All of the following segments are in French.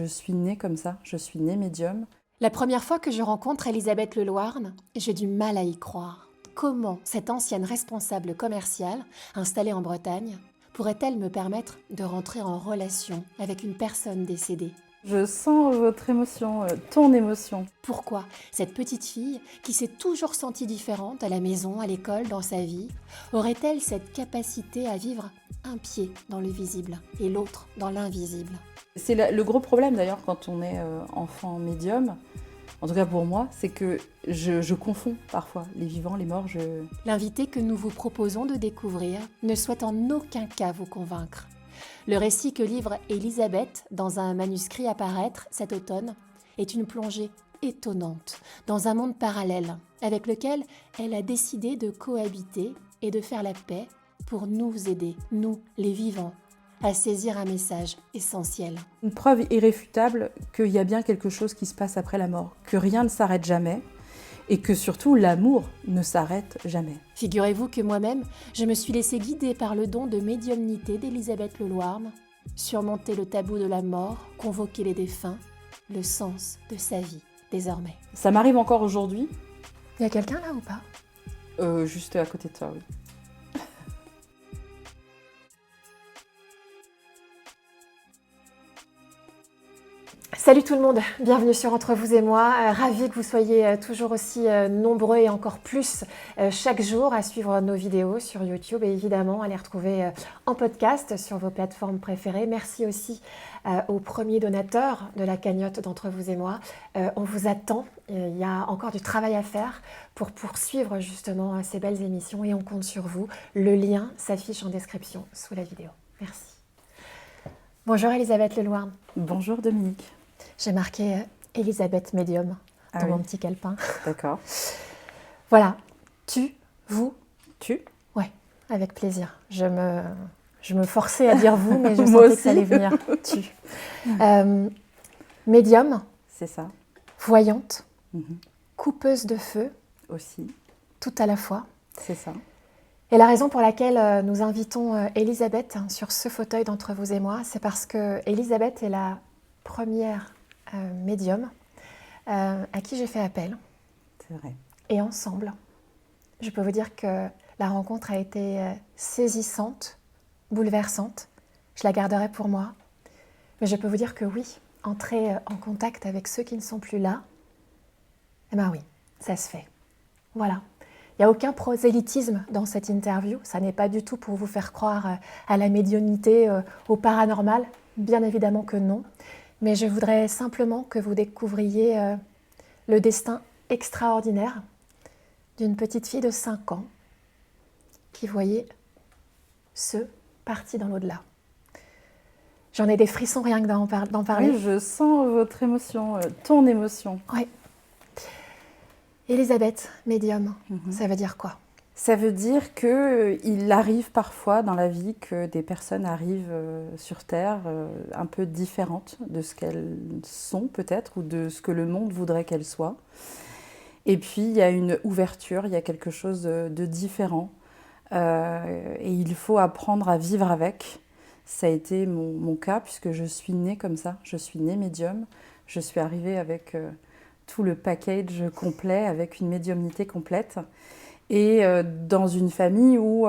Je suis née comme ça, je suis née médium. La première fois que je rencontre Elisabeth Leloirne, j'ai du mal à y croire. Comment cette ancienne responsable commerciale, installée en Bretagne, pourrait-elle me permettre de rentrer en relation avec une personne décédée ? Je sens votre émotion, ton émotion. Pourquoi cette petite fille, qui s'est toujours sentie différente à la maison, à l'école, dans sa vie, aurait-elle cette capacité à vivre un pied dans le visible et l'autre dans l'invisible ? C'est le gros problème d'ailleurs quand on est enfant médium, en tout cas pour moi, c'est que je confonds parfois les vivants, les morts. L'invité que nous vous proposons de découvrir ne souhaite en aucun cas vous convaincre. Le récit que livre Elisabeth dans un manuscrit à paraître cet automne est une plongée étonnante dans un monde parallèle avec lequel elle a décidé de cohabiter et de faire la paix pour nous aider, nous les vivants, à saisir un message essentiel. Une preuve irréfutable qu'il y a bien quelque chose qui se passe après la mort, que rien ne s'arrête jamais et que surtout l'amour ne s'arrête jamais. Figurez-vous que moi-même, je me suis laissée guider par le don de médiumnité d'Elisabeth Leloirne, surmonter le tabou de la mort, convoquer les défunts, le sens de sa vie désormais. Ça m'arrive encore aujourd'hui. Il y a quelqu'un là ou pas ? Juste à côté de toi, oui. Salut tout le monde, bienvenue sur Entre vous et moi. Ravie que vous soyez toujours aussi nombreux et encore plus chaque jour à suivre nos vidéos sur YouTube et évidemment à les retrouver en podcast sur vos plateformes préférées. Merci aussi aux premiers donateurs de la cagnotte d'Entre vous et moi. On vous attend, il y a encore du travail à faire pour poursuivre justement ces belles émissions et on compte sur vous. Le lien s'affiche en description sous la vidéo. Merci. Bonjour Elisabeth Leloirne. Bonjour Dominique. J'ai marqué Elisabeth Médium dans mon petit calepin. D'accord. Voilà. Tu, vous. Tu ? Ouais, avec plaisir. Je me forçais à dire vous, mais je Moi sentais aussi. que ça allait venir. Tu. Médium. C'est ça. Voyante. Mhm. Coupeuse de feu. Aussi. Tout à la fois. C'est ça. Et la raison pour laquelle nous invitons Elisabeth sur ce fauteuil d'Entre vous et moi, c'est parce que Elisabeth est la première médium à qui j'ai fait appel. C'est vrai. Et ensemble, je peux vous dire que la rencontre a été saisissante, bouleversante. Je la garderai pour moi. Mais je peux vous dire que oui, entrer en contact avec ceux qui ne sont plus là, eh bien oui, ça se fait. Voilà. Il n'y a aucun prosélytisme dans cette interview. Ça n'est pas du tout pour vous faire croire à la médiumnité, au paranormal. Bien évidemment que non. Mais je voudrais simplement que vous découvriez le destin extraordinaire d'une petite fille de 5 ans qui voyait ceux partis dans l'au-delà. J'en ai des frissons rien que d'en parler. Oui, je sens votre émotion, ton émotion. Oui. Elisabeth, médium, ça veut dire quoi ? Ça veut dire qu'il arrive parfois dans la vie que des personnes arrivent sur Terre un peu différentes de ce qu'elles sont peut-être ou de ce que le monde voudrait qu'elles soient. Et puis il y a une ouverture, il y a quelque chose de différent et il faut apprendre à vivre avec. Ça a été mon cas puisque je suis née comme ça, je suis née médium, je suis arrivée avec tout le package complet, avec une médiumnité complète. Et dans une famille où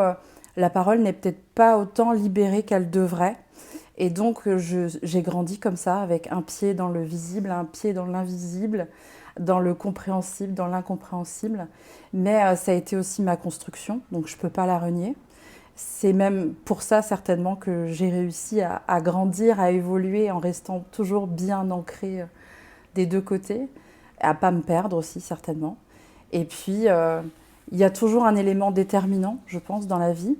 la parole n'est peut-être pas autant libérée qu'elle devrait. Et donc j'ai grandi comme ça, avec un pied dans le visible, un pied dans l'invisible, dans le compréhensible, dans l'incompréhensible. Mais ça a été aussi ma construction, donc je ne peux pas la renier. C'est même pour ça certainement que j'ai réussi à grandir, à évoluer en restant toujours bien ancrée des deux côtés, à ne pas me perdre aussi certainement. Et puis il y a toujours un élément déterminant, je pense, dans la vie,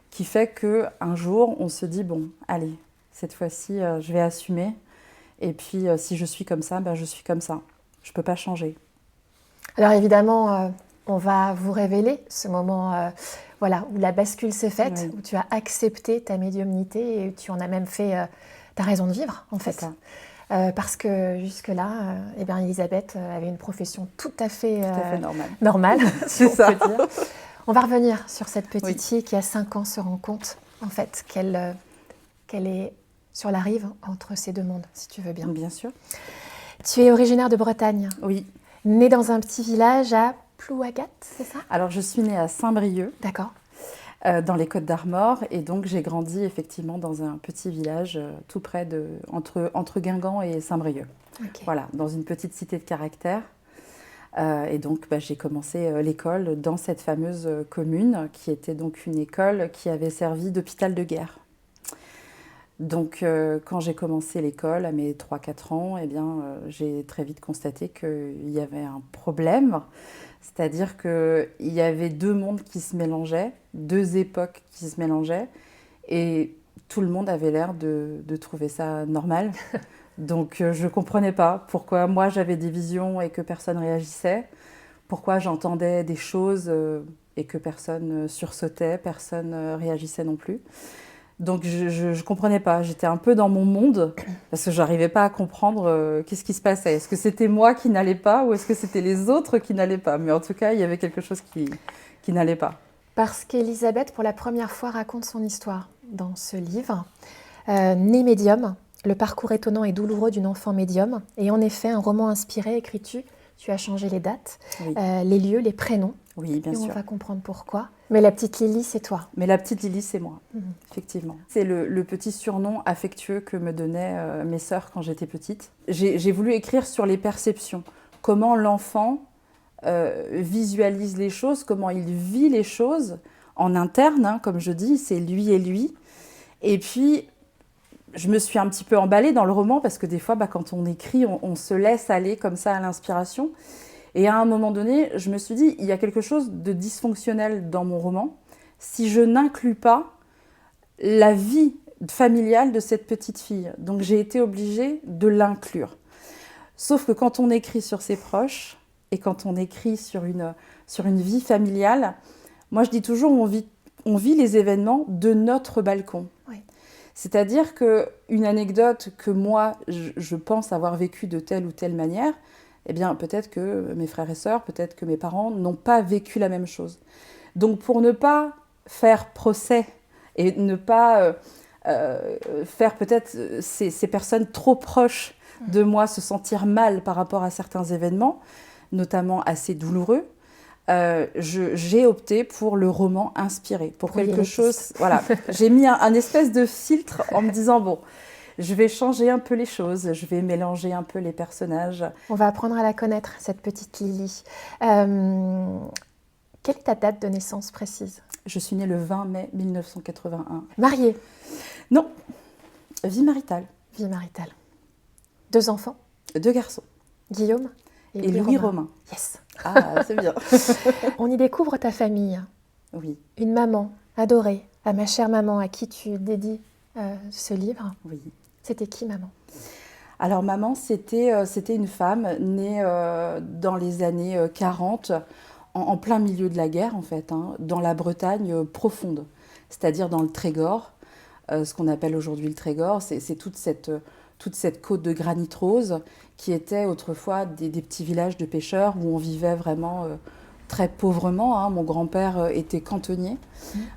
qui fait qu'un jour, on se dit, bon, allez, cette fois-ci, je vais assumer. Et puis, si je suis comme ça, ben, je suis comme ça. Je ne peux pas changer. Alors évidemment, on va vous révéler ce moment voilà, où la bascule s'est faite, Oui. où tu as accepté ta médiumnité et tu en as même fait ta raison de vivre, en fait. C'est ça. Parce que jusque-là, eh bien, Elisabeth avait une profession tout à fait normale. si on ça. peut dire. On va revenir sur cette petite Oui. fille qui, à 5 ans, se rend compte en fait, qu'elle est sur la rive entre ces deux mondes, si tu veux bien. Bien sûr. Tu es originaire de Bretagne, Oui. née dans un petit village à Plouagat, c'est ça? Alors, je suis née à Saint-Brieuc, D'accord. dans les Côtes-d'Armor, et donc j'ai grandi effectivement dans un petit village tout près entre Guingamp et Saint-Brieuc. Ok. Voilà, dans une petite cité de caractère. Et donc, j'ai commencé l'école dans cette fameuse commune, qui était donc une école qui avait servi d'hôpital de guerre. Donc, quand j'ai commencé l'école, à mes 3-4 ans, eh bien, j'ai très vite constaté qu'il y avait un problème. C'est-à-dire qu'il y avait deux mondes qui se mélangeaient, deux époques qui se mélangeaient, et tout le monde avait l'air de trouver ça normal. Donc, je ne comprenais pas pourquoi moi j'avais des visions et que personne réagissait, pourquoi j'entendais des choses et que personne sursautait, personne réagissait non plus. Donc, je ne comprenais pas. J'étais un peu dans mon monde parce que je n'arrivais pas à comprendre qu'est-ce qui se passait. Est-ce que c'était moi qui n'allais pas ou est-ce que c'était les autres qui n'allaient pas? Mais en tout cas, il y avait quelque chose qui n'allait pas. Parce qu'Elisabeth, pour la première fois, raconte son histoire dans ce livre. Née médium, le parcours étonnant et douloureux d'une enfant médium. Et en effet, un roman inspiré, écris-tu, tu as changé les dates, Oui. Les lieux, les prénoms. Oui, bien et sûr. on va comprendre pourquoi. Mais la petite Lily, c'est toi. Mais la petite Lily, c'est moi, effectivement. C'est le petit surnom affectueux que me donnaient mes sœurs quand j'étais petite. J'ai voulu écrire sur les perceptions. Comment l'enfant visualise les choses, comment il vit les choses en interne, hein, comme je dis, c'est lui et lui. Et puis, je me suis un petit peu emballée dans le roman parce que des fois, quand on écrit, on se laisse aller comme ça à l'inspiration. Et à un moment donné, je me suis dit, il y a quelque chose de dysfonctionnel dans mon roman si je n'inclus pas la vie familiale de cette petite fille. Donc j'ai été obligée de l'inclure. Sauf que quand on écrit sur ses proches et quand on écrit sur une vie familiale, moi je dis toujours, on vit les événements de notre balcon. Oui. C'est-à-dire qu'une anecdote que moi, je pense avoir vécue de telle ou telle manière, eh bien, peut-être que mes frères et sœurs, peut-être que mes parents n'ont pas vécu la même chose. Donc, pour ne pas faire procès et ne pas faire peut-être ces personnes trop proches de moi se sentir mal par rapport à certains événements, notamment assez douloureux, j'ai opté pour le roman inspiré, pour quelque chose. Voilà, j'ai mis un espèce de filtre en me disant bon, je vais changer un peu les choses, je vais mélanger un peu les personnages. On va apprendre à la connaître, cette petite Lily. Quelle est ta date de naissance précise? Je suis née le 20 mai 1981. Mariée? Non, vie maritale. Vie maritale. 2 enfants? 2 garçons. Guillaume et Louis Romain. Yes. Ah, c'est bien. On y découvre ta famille. Oui. Une maman adorée, à ma chère maman, à qui tu dédies ce livre. Oui. C'était qui, maman? Alors, maman, c'était une femme née dans les années 40, en plein milieu de la guerre, en fait, hein, dans la Bretagne profonde, c'est-à-dire dans le Trégor, ce qu'on appelle aujourd'hui le Trégor. C'est toute cette côte de granit rose qui était autrefois des petits villages de pêcheurs où on vivait vraiment très pauvrement. Hein. Mon grand-père était cantonnier,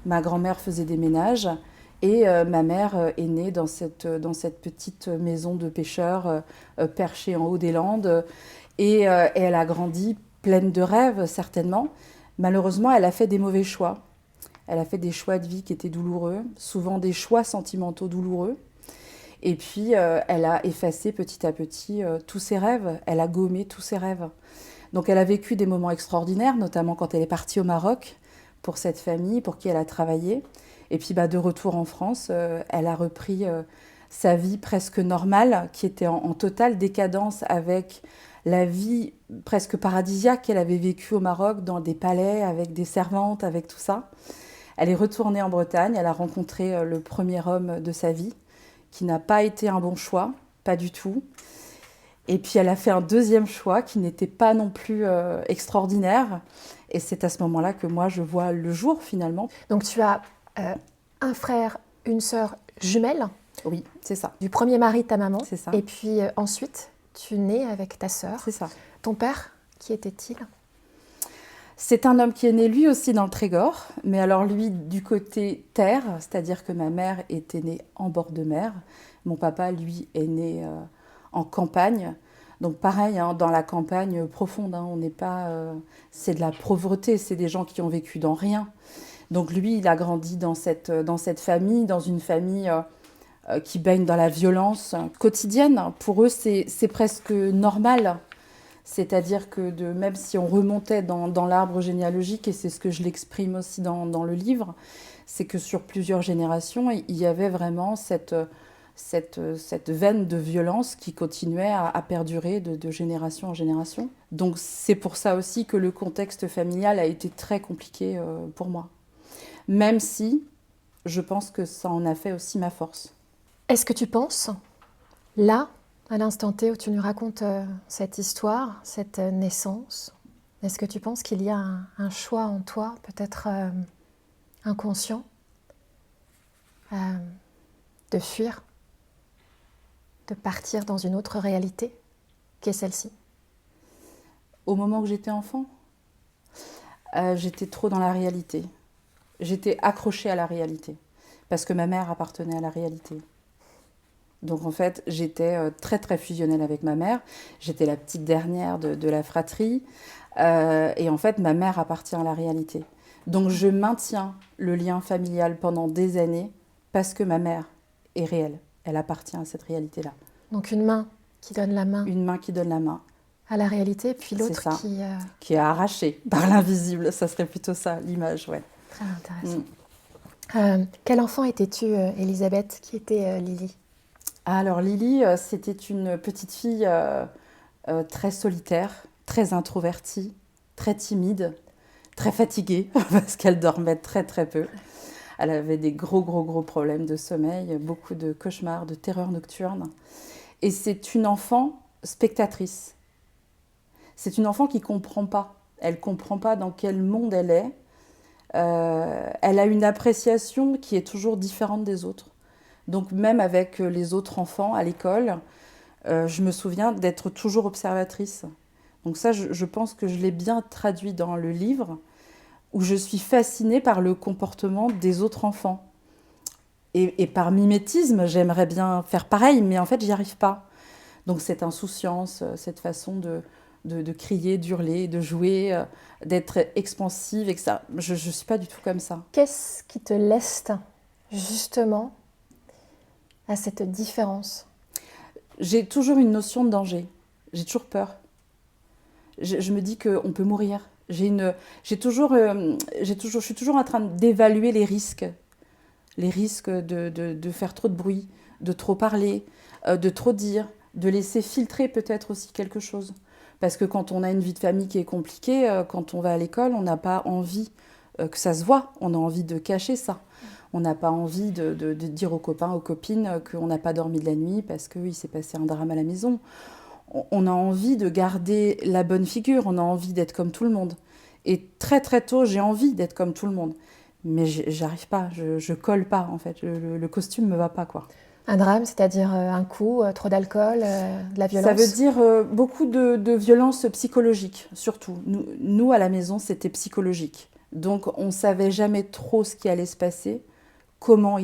ma grand-mère faisait des ménages. Et ma mère est née dans cette petite maison de pêcheurs perchée en haut des Landes. Et elle a grandi pleine de rêves, certainement. Malheureusement, elle a fait des mauvais choix. Elle a fait des choix de vie qui étaient douloureux, souvent des choix sentimentaux douloureux. Et puis, elle a effacé petit à petit tous ses rêves. Elle a gommé tous ses rêves. Donc, elle a vécu des moments extraordinaires, notamment quand elle est partie au Maroc pour cette famille, pour qui elle a travaillé. Et puis, de retour en France, elle a repris sa vie presque normale, qui était en totale décadence avec la vie presque paradisiaque qu'elle avait vécue au Maroc, dans des palais, avec des servantes, avec tout ça. Elle est retournée en Bretagne, elle a rencontré le premier homme de sa vie, qui n'a pas été un bon choix, pas du tout. Et puis, elle a fait un deuxième choix qui n'était pas non plus extraordinaire. Et c'est à ce moment-là que moi, je vois le jour, finalement. Donc, tu as un frère, une sœur jumelle. Oui, c'est ça. Du premier mari de ta maman. C'est ça. Et puis ensuite, tu nais avec ta sœur. C'est ça. Ton père, qui était-il? C'est un homme qui est né lui aussi dans le Trégor, mais alors lui du côté terre, c'est-à-dire que ma mère était née en bord de mer, Mon papa, lui, est né en campagne. Donc pareil, hein, dans la campagne profonde, hein, on n'est pas, c'est de la pauvreté, c'est des gens qui ont vécu dans rien. Donc lui, il a grandi dans cette famille, dans une famille qui baigne dans la violence quotidienne. Pour eux, c'est presque normal. C'est-à-dire que même si on remontait dans l'arbre généalogique, et c'est ce que je l'exprime aussi dans le livre, c'est que sur plusieurs générations, il y avait vraiment cette veine de violence qui continuait à perdurer de génération en génération. Donc c'est pour ça aussi que le contexte familial a été très compliqué pour moi. Même si je pense que ça en a fait aussi ma force. Est-ce que tu penses, là, à l'instant T où tu nous racontes cette histoire, cette naissance, est-ce que tu penses qu'il y a un choix en toi, peut-être inconscient, de fuir, de partir dans une autre réalité qu'est celle-ci? Au moment où j'étais enfant, j'étais trop dans la réalité. J'étais accrochée à la réalité, parce que ma mère appartenait à la réalité. Donc en fait, j'étais très très fusionnelle avec ma mère. J'étais la petite dernière de la fratrie. Et en fait, ma mère appartient à la réalité. Donc je maintiens le lien familial pendant des années parce que ma mère est réelle. Elle appartient à cette réalité-là. Donc une main qui donne la main. Une main qui donne la main. À la réalité, puis l'autre qui est arrachée par l'invisible. Ça serait plutôt ça, l'image, ouais. Très intéressant. Quel enfant étais-tu, Elisabeth, qui était Lily? Alors Lily, c'était une petite fille très solitaire, très introvertie, très timide, très fatiguée, parce qu'elle dormait très très peu. Elle avait des gros problèmes de sommeil, beaucoup de cauchemars, de terreurs nocturnes. Et c'est une enfant spectatrice. C'est une enfant qui ne comprend pas. Elle ne comprend pas dans quel monde elle est. Elle a une appréciation qui est toujours différente des autres. Donc même avec les autres enfants à l'école, je me souviens d'être toujours observatrice. Donc ça, je pense que je l'ai bien traduit dans le livre, où je suis fascinée par le comportement des autres enfants. Et par mimétisme, j'aimerais bien faire pareil, mais en fait, j'y arrive pas. Donc cette insouciance, cette façon de crier, d'hurler, de jouer, d'être expansive, et que ça, je ne suis pas du tout comme ça. Qu'est-ce qui te leste justement à cette différence? J'ai toujours une notion de danger. J'ai toujours peur. Je me dis qu'on peut mourir. Je suis toujours en train d'évaluer les risques de faire trop de bruit, de trop parler, de trop dire, de laisser filtrer peut-être aussi quelque chose. Parce que quand on a une vie de famille qui est compliquée, quand on va à l'école, on n'a pas envie que ça se voit, on a envie de cacher ça. On n'a pas envie de dire aux copains, aux copines qu'on n'a pas dormi de la nuit parce qu'il s'est passé un drame à la maison. On a envie de garder la bonne figure, on a envie d'être comme tout le monde. Et très très tôt, j'ai envie d'être comme tout le monde. Mais j'arrive pas, je colle pas en fait, le costume me va pas quoi. Un drame, c'est-à-dire un coup, trop d'alcool, de la violence? Ça veut dire beaucoup de violence psychologique, surtout. Nous, à la maison, c'était psychologique. Donc, on ne savait jamais trop ce qui allait se passer, comment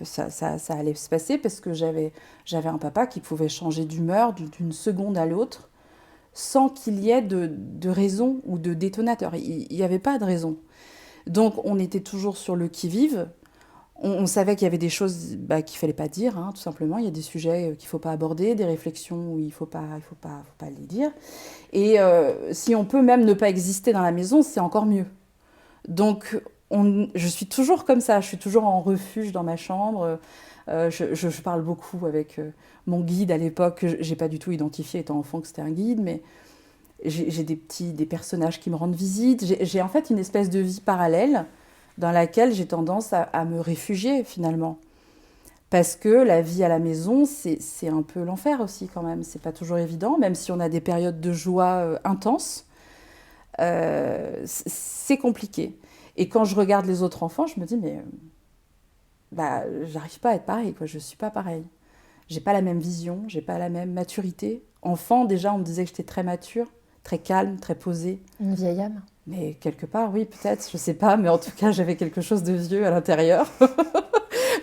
ça allait se passer, parce que j'avais un papa qui pouvait changer d'humeur d'une seconde à l'autre, sans qu'il y ait de raison ou de détonateur. Il n'y avait pas de raison. Donc, on était toujours sur le qui-vive. On savait qu'il y avait des choses qu'il ne fallait pas dire, hein, tout simplement. Il y a des sujets qu'il ne faut pas aborder, des réflexions où il ne faut pas les dire. Et si on peut même ne pas exister dans la maison, c'est encore mieux. Donc, je suis toujours comme ça. Je suis toujours en refuge dans ma chambre. Je parle beaucoup avec mon guide à l'époque, que je n'ai pas du tout identifié étant enfant que c'était un guide, mais j'ai des personnages qui me rendent visite. J'ai en fait une espèce de vie parallèle dans laquelle j'ai tendance à me réfugier finalement. Parce que la vie à la maison, c'est un peu l'enfer aussi quand même. C'est pas toujours évident, même si on a des périodes de joie intenses. C'est compliqué. Et quand je regarde les autres enfants, je me dis, mais j'arrive pas à être pareil, quoi. Je suis pas pareille. J'ai pas la même vision, j'ai pas la même maturité. Enfant, déjà, on me disait que j'étais très mature, très calme, très posée. Une vieille âme. Mais quelque part, oui, peut-être, je sais pas, mais en tout cas, j'avais quelque chose de vieux à l'intérieur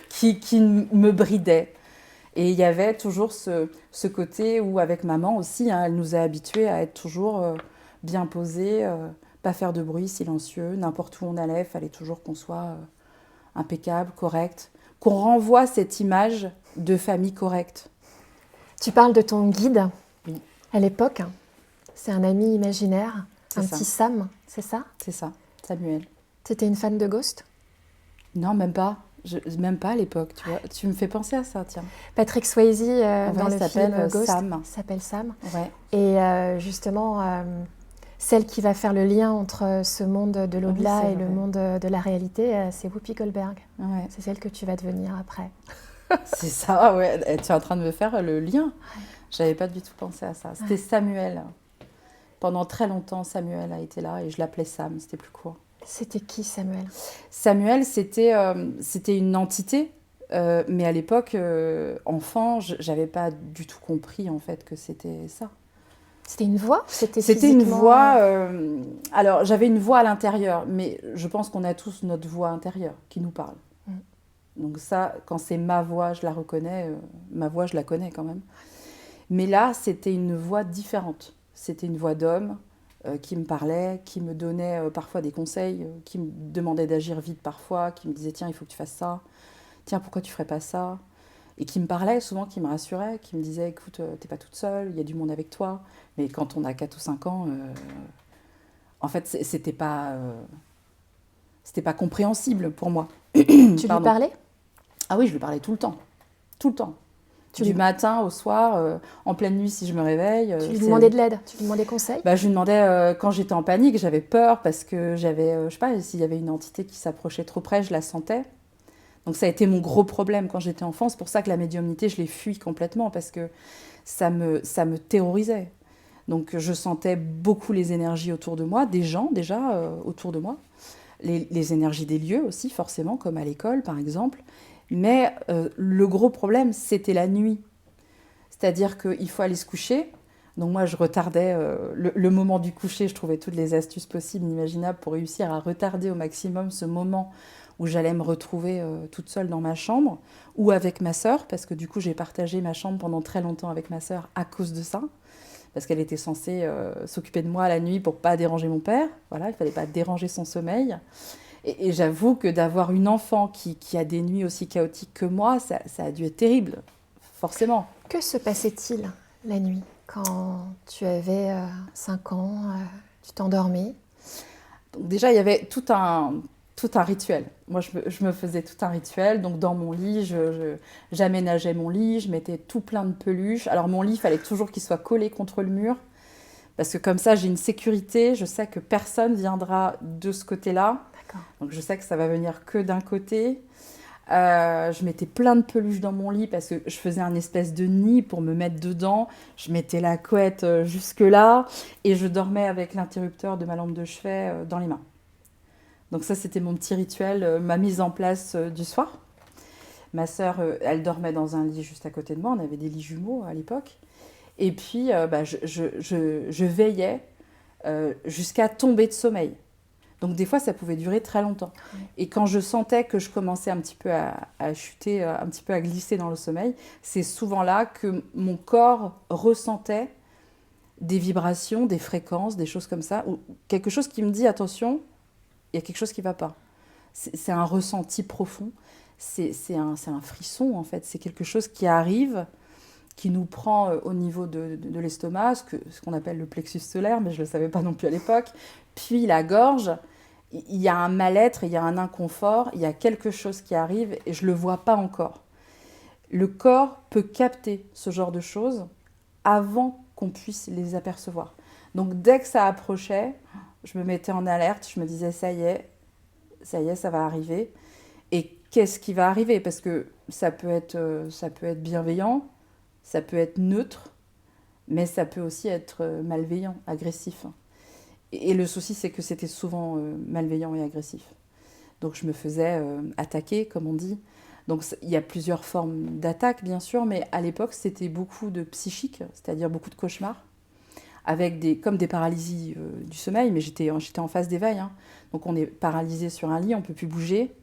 qui me bridait. Et il y avait toujours ce côté où, avec maman aussi, hein, elle nous a habitués à être toujours bien posés, pas faire de bruit, silencieux. N'importe où on allait, il fallait toujours qu'on soit impeccable, correct. Qu'on renvoie cette image de famille correcte. Tu parles de ton guide Oui. À l'époque. C'est un ami imaginaire, C'est un ça. petit Sam, c'est ça? C'est ça, Samuel. Tu étais une fan de Ghost? Non, même pas. Même pas à l'époque, tu vois. Tu me fais penser à ça, tiens. Patrick Swayze, En vrai, dans le il s'appelle film Ghost, Sam. s'appelle Sam. Ouais. Et justement, celle qui va faire le lien entre ce monde de l'au-delà Oui, c'est et le vrai. monde de la réalité, c'est Whoopi Goldberg. Ouais. C'est celle que tu vas devenir après. C'est ça, ouais. Et tu es en train de me faire le lien. J'avais pas du tout pensé à ça. C'était Samuel. Pendant très longtemps, Samuel a été là et je l'appelais Sam, c'était plus court. C'était qui, Samuel? Samuel, c'était une entité, mais à l'époque, enfant, j'avais pas du tout compris en fait que c'était ça. C'était une voix? C'était une physiquement... voix. Alors, j'avais une voix à l'intérieur, mais je pense qu'on a tous notre voix intérieure qui nous parle. Donc ça, quand c'est ma voix, je la reconnais. Ma voix, je la connais quand même. Mais là, c'était une voix différente. C'était une voix d'homme qui me parlait, qui me donnait parfois des conseils, qui me demandait d'agir vite parfois, qui me disait « Tiens, il faut que tu fasses ça. Tiens, pourquoi tu ferais pas ça ?» Et qui me parlait souvent, qui me rassurait, qui me disait « Écoute, t'es pas toute seule, il y a du monde avec toi. » Mais quand on a 4 ou 5 ans, en fait, c'était pas compréhensible pour moi. Tu lui Pardon. parlais? Ah oui, je lui parlais tout le temps. Tout le temps. Du matin au soir, en pleine nuit si je me réveille. Tu lui demandais de l'aide? Tu lui demandais conseil? Je lui demandais, quand j'étais en panique, j'avais peur parce que j'avais, je sais pas, s'il y avait une entité qui s'approchait trop près, je la sentais. Donc ça a été mon gros problème quand j'étais enfant. C'est pour ça que la médiumnité, je l'ai fui complètement parce que ça me terrorisait. Donc je sentais beaucoup les énergies autour de moi, des gens déjà autour de moi. Les énergies des lieux aussi, forcément, comme à l'école par exemple. Mais le gros problème, c'était la nuit. C'est-à-dire qu'il faut aller se coucher. Donc moi, je retardais le moment du coucher. Je trouvais toutes les astuces possibles, imaginables pour réussir à retarder au maximum ce moment où j'allais me retrouver toute seule dans ma chambre ou avec ma sœur, parce que du coup, j'ai partagé ma chambre pendant très longtemps avec ma sœur à cause de ça, parce qu'elle était censée s'occuper de moi la nuit pour ne pas déranger mon père. Voilà, il ne fallait pas déranger son sommeil. Et j'avoue que d'avoir une enfant qui a des nuits aussi chaotiques que moi, ça a dû être terrible, forcément. Que se passait-il la nuit quand tu avais 5 ans, tu t'endormais? Donc déjà, il y avait tout un rituel. Moi, je me faisais tout un rituel. Donc dans mon lit, j'aménageais mon lit, je mettais tout plein de peluches. Alors mon lit, il fallait toujours qu'il soit collé contre le mur, parce que comme ça, j'ai une sécurité. Je sais que personne viendra de ce côté-là. Donc je sais que ça va venir que d'un côté. Je mettais plein de peluches dans mon lit parce que je faisais un espèce de nid pour me mettre dedans. Je mettais la couette jusque-là et je dormais avec l'interrupteur de ma lampe de chevet dans les mains. Donc ça, c'était mon petit rituel, ma mise en place du soir. Ma sœur, elle dormait dans un lit juste à côté de moi. On avait des lits jumeaux à l'époque. Et puis, je veillais jusqu'à tomber de sommeil. Donc des fois, ça pouvait durer très longtemps. Et quand je sentais que je commençais un petit peu à chuter, un petit peu à glisser dans le sommeil, c'est souvent là que mon corps ressentait des vibrations, des fréquences, des choses comme ça, ou quelque chose qui me dit « attention, il y a quelque chose qui ne va pas ». C'est un ressenti profond, c'est un frisson en fait, c'est quelque chose qui arrive, qui nous prend au niveau de l'estomac, ce qu'on appelle le plexus solaire, mais je ne le savais pas non plus à l'époque, puis la gorge. Il y a un mal-être, il y a un inconfort, il y a quelque chose qui arrive et je ne le vois pas encore. Le corps peut capter ce genre de choses avant qu'on puisse les apercevoir. Donc dès que ça approchait, je me mettais en alerte, je me disais ça y est, ça va arriver. Et qu'est-ce qui va arriver? Parce que ça peut être bienveillant, ça peut être neutre, mais ça peut aussi être malveillant, agressif. Et le souci, c'est que c'était souvent malveillant et agressif. Donc je me faisais attaquer, comme on dit. Donc il y a plusieurs formes d'attaque, bien sûr, mais à l'époque, c'était beaucoup de psychique, c'est-à-dire beaucoup de cauchemars, avec comme des paralysies du sommeil, mais j'étais en phase d'éveil. Hein. Donc on est paralysé sur un lit, on ne peut plus bouger.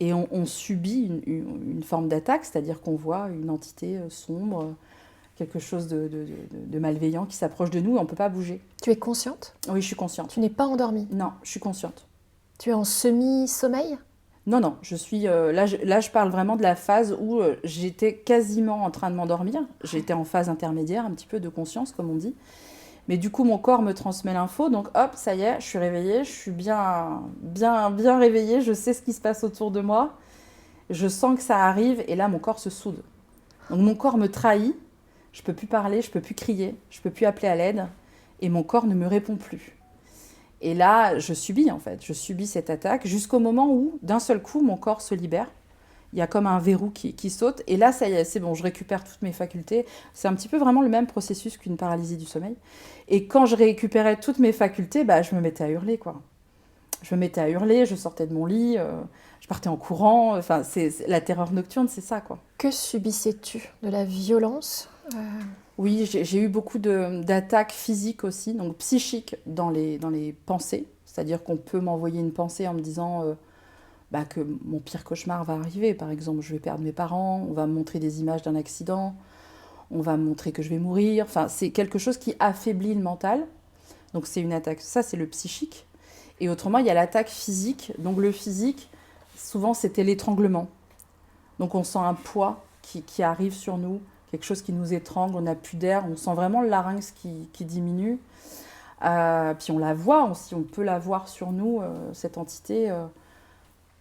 Et on subit une forme d'attaque, c'est-à-dire qu'on voit une entité sombre, quelque chose de malveillant qui s'approche de nous et on ne peut pas bouger. Tu es consciente? Oui, je suis consciente. Tu n'es pas endormie? Non, je suis consciente. Tu es en semi-sommeil? Non, non, je suis là, je parle vraiment de la phase où j'étais quasiment en train de m'endormir. J'étais en phase intermédiaire, un petit peu de conscience, comme on dit. Mais du coup, mon corps me transmet l'info, donc hop, ça y est, je suis réveillée, je suis bien, bien, bien réveillée, je sais ce qui se passe autour de moi, je sens que ça arrive, et là, mon corps se soude. Donc mon corps me trahit, je peux plus parler, je peux plus crier, je peux plus appeler à l'aide, et mon corps ne me répond plus. Et là, je subis cette attaque, jusqu'au moment où, d'un seul coup, mon corps se libère. Il y a comme un verrou qui saute. Et là, ça y est, c'est bon, je récupère toutes mes facultés. C'est un petit peu vraiment le même processus qu'une paralysie du sommeil. Et quand je récupérais toutes mes facultés, bah, je me mettais à hurler, quoi. Je me mettais à hurler, je sortais de mon lit, je partais en courant. Enfin, la terreur nocturne, c'est ça, quoi. Que subissais-tu? De la violence? Oui, j'ai eu beaucoup d'attaques physiques aussi, donc psychiques dans les pensées. C'est-à-dire qu'on peut m'envoyer une pensée en me disant... que mon pire cauchemar va arriver. Par exemple, je vais perdre mes parents, on va me montrer des images d'un accident, on va me montrer que je vais mourir. Enfin, c'est quelque chose qui affaiblit le mental. Donc c'est une attaque. Ça, c'est le psychique. Et autrement, il y a l'attaque physique. Donc le physique, souvent, c'était l'étranglement. Donc on sent un poids qui arrive sur nous, quelque chose qui nous étrangle, on n'a plus d'air, on sent vraiment le larynx qui diminue. Puis on la voit aussi, on peut la voir sur nous, cette entité...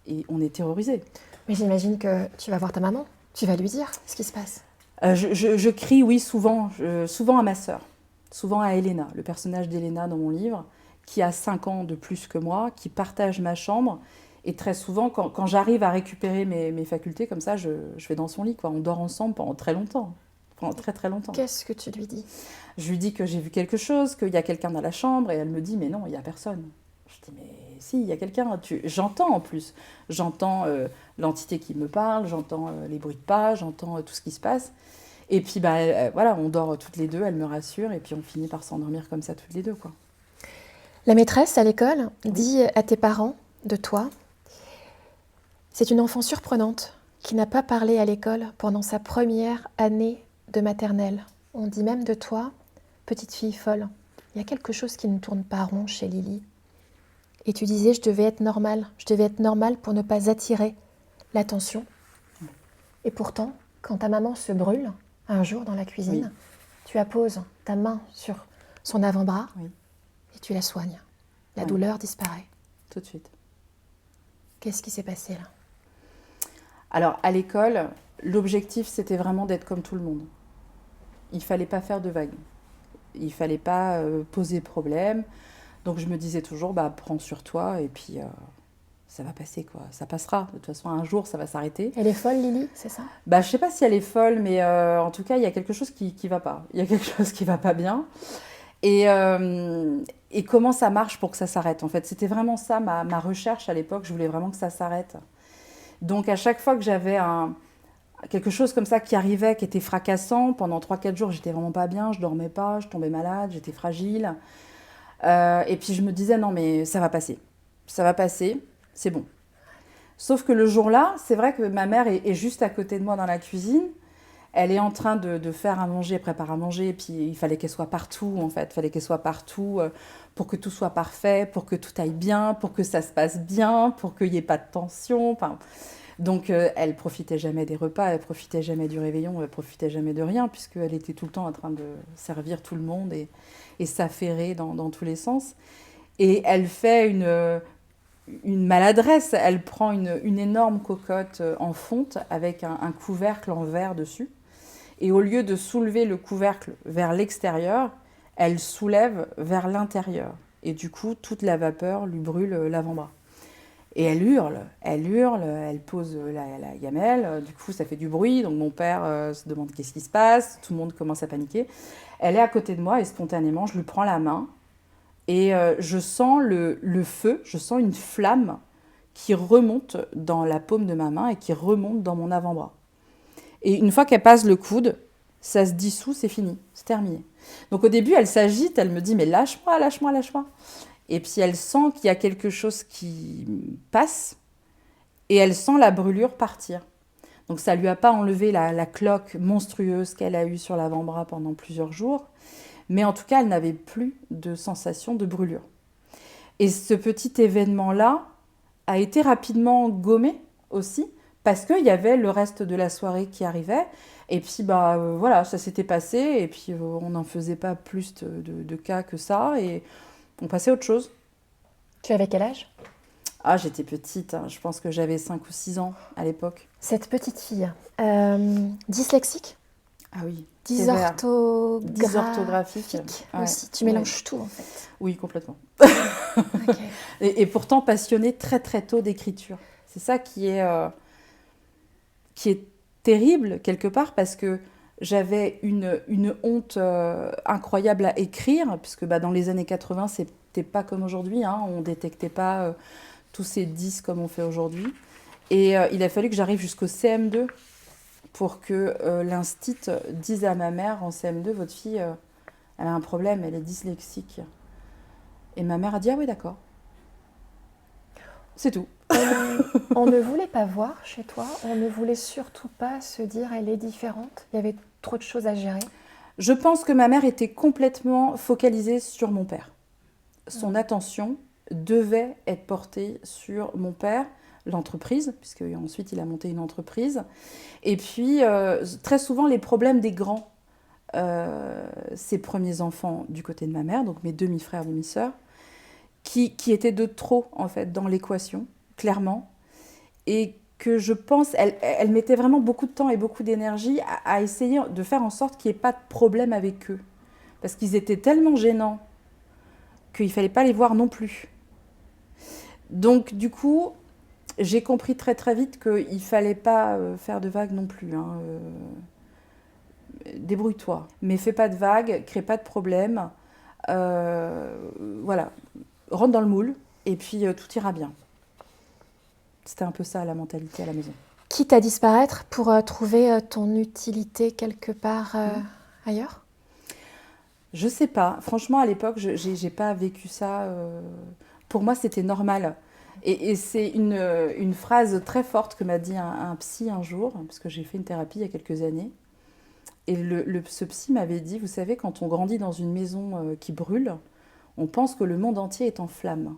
et on est terrorisé. Mais j'imagine que tu vas voir ta maman, tu vas lui dire ce qui se passe. Je crie, oui, souvent à ma sœur, souvent à Elena, le personnage d'Elena dans mon livre, qui a 5 ans de plus que moi, qui partage ma chambre. Et très souvent, quand j'arrive à récupérer mes facultés, comme ça, je vais dans son lit, quoi. On dort ensemble pendant très longtemps. Pendant très très longtemps. Qu'est-ce que tu lui dis? Je lui dis que j'ai vu quelque chose, qu'il y a quelqu'un dans la chambre, et elle me dit, mais non, il n'y a personne. Je dis, mais si, il y a quelqu'un. J'entends en plus. J'entends l'entité qui me parle, j'entends les bruits de pas, j'entends tout ce qui se passe. Et puis, voilà, on dort toutes les deux, elle me rassure, et puis on finit par s'endormir comme ça toutes les deux, quoi. La maîtresse à l'école dit à tes parents de toi, c'est une enfant surprenante qui n'a pas parlé à l'école pendant sa première année de maternelle. On dit même de toi, petite fille folle. Il y a quelque chose qui ne tourne pas rond chez Lily. Et tu disais, je devais être normale pour ne pas attirer l'attention. Et pourtant, quand ta maman se brûle, un jour dans la cuisine, tu apposes ta main sur son avant-bras et tu la soignes. La douleur disparaît. Tout de suite. Qu'est-ce qui s'est passé là? Alors, à l'école, l'objectif, c'était vraiment d'être comme tout le monde. Il ne fallait pas faire de vagues. Il ne fallait pas poser problème. Donc, je me disais toujours, prends sur toi et puis ça va passer, quoi. Ça passera. De toute façon, un jour, ça va s'arrêter. Elle est folle, Lily, c'est ça? Je ne sais pas si elle est folle, mais en tout cas, il y a quelque chose qui ne va pas. Il y a quelque chose qui ne va pas bien. Et comment ça marche pour que ça s'arrête, en fait. C'était vraiment ça, ma recherche à l'époque. Je voulais vraiment que ça s'arrête. Donc, à chaque fois que j'avais quelque chose comme ça qui arrivait, qui était fracassant, pendant 3-4 jours, j'étais vraiment pas bien, je dormais pas, je tombais malade, j'étais fragile. Et puis, je me disais, non, mais ça va passer, c'est bon. Sauf que le jour-là, c'est vrai que ma mère est juste à côté de moi dans la cuisine. Elle est en train de faire à manger, prépare à manger, et puis il fallait qu'elle soit partout, en fait. Il fallait qu'elle soit partout pour que tout soit parfait, pour que tout aille bien, pour que ça se passe bien, pour qu'il n'y ait pas de tension. Enfin, donc, elle profitait jamais des repas, elle profitait jamais du réveillon, elle profitait jamais de rien, puisqu'elle était tout le temps en train de servir tout le monde et s'affairer dans tous les sens. Et elle fait une maladresse. Elle prend une énorme cocotte en fonte avec un couvercle en verre dessus. Et au lieu de soulever le couvercle vers l'extérieur, elle soulève vers l'intérieur. Et du coup, toute la vapeur lui brûle l'avant-bras. Et elle hurle, elle pose la gamelle, du coup ça fait du bruit, donc mon père se demande qu'est-ce qui se passe, tout le monde commence à paniquer. Elle est à côté de moi et spontanément je lui prends la main et je sens le feu, je sens une flamme qui remonte dans la paume de ma main et qui remonte dans mon avant-bras. Et une fois qu'elle passe le coude, ça se dissout, c'est fini, c'est terminé. Donc au début elle s'agite, elle me dit mais lâche-moi. Et puis elle sent qu'il y a quelque chose qui passe. et elle sent la brûlure partir. Donc ça ne lui a pas enlevé la cloque monstrueuse qu'elle a eue sur l'avant-bras pendant plusieurs jours, mais en tout cas, elle n'avait plus de sensation de brûlure. Et ce petit événement-là a été rapidement gommé aussi, parce qu'il y avait le reste de la soirée qui arrivait. Et puis, voilà, ça s'était passé, et puis on n'en faisait pas plus de cas que ça, et on passait à autre chose. Tu avais quel âge? Ah, j'étais petite, hein. Je pense que j'avais 5 ou 6 ans à l'époque. Cette petite fille, dyslexique, Ah oui, sévère. dysorthographique Ouais, aussi. Tu ouais. mélanges tout en fait. Oui, complètement. Ok. Et pourtant passionnée très très tôt d'écriture. C'est ça qui est terrible quelque part, parce que j'avais une honte incroyable à écrire, puisque dans les années 80, c'était pas comme aujourd'hui, hein, on détectait pas tous ces 10 comme on fait aujourd'hui. Et il a fallu que j'arrive jusqu'au CM2 pour que l'instit dise à ma mère en CM2, votre fille, elle a un problème, elle est dyslexique. Et ma mère a dit, ah oui, d'accord. C'est tout. On ne voulait pas voir chez toi, on ne voulait surtout pas se dire elle est différente. Il y avait trop de choses à gérer. Je pense que ma mère était complètement focalisée sur mon père. Son attention devait être portée sur mon père, l'entreprise, puisque ensuite il a monté une entreprise, et puis très souvent les problèmes des grands, ses premiers enfants du côté de ma mère, donc mes demi-frères, demi-sœurs, qui étaient de trop en fait dans l'équation, clairement, et que je pense, elle mettait vraiment beaucoup de temps et beaucoup d'énergie à essayer de faire en sorte qu'il n'y ait pas de problème avec eux, parce qu'ils étaient tellement gênants qu'il ne fallait pas les voir non plus. Donc du coup, j'ai compris très très vite qu'il ne fallait pas faire de vagues non plus. Hein, débrouille-toi, mais fais pas de vagues, crée pas de problème. Voilà, rentre dans le moule et puis tout ira bien. C'était un peu ça la mentalité à la maison. Quitte à disparaître pour trouver ton utilité quelque part ailleurs? Je sais pas. Franchement, à l'époque, j'ai pas vécu ça. Pour moi, c'était normal. Et c'est une phrase très forte que m'a dit un psy un jour, parce que j'ai fait une thérapie il y a quelques années. Et ce psy m'avait dit, vous savez, quand on grandit dans une maison qui brûle, on pense que le monde entier est en flammes.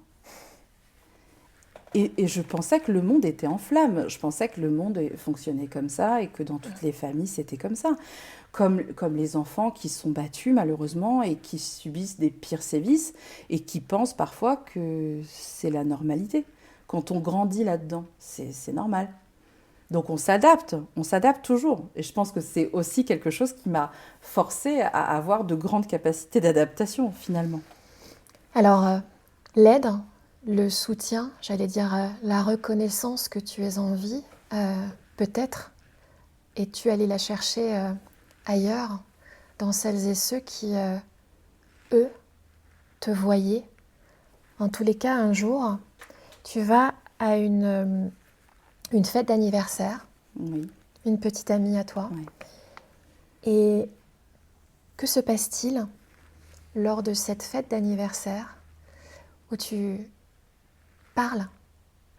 Et je pensais que le monde était en flammes. Je pensais que le monde fonctionnait comme ça et que dans toutes les familles, c'était comme ça. Comme les enfants qui sont battus, malheureusement, et qui subissent des pires sévices et qui pensent parfois que c'est la normalité. Quand on grandit là-dedans, c'est normal. Donc on s'adapte toujours. Et je pense que c'est aussi quelque chose qui m'a forcée à avoir de grandes capacités d'adaptation, finalement. Alors, l'aide, le soutien, j'allais dire la reconnaissance que tu es en vie, peut-être es-tu allé la chercher ailleurs, dans celles et ceux qui, eux, te voyaient. En tous les cas, un jour, tu vas à une fête d'anniversaire, Oui. une petite amie à toi. Oui. Et que se passe-t-il lors de cette fête d'anniversaire où tu parles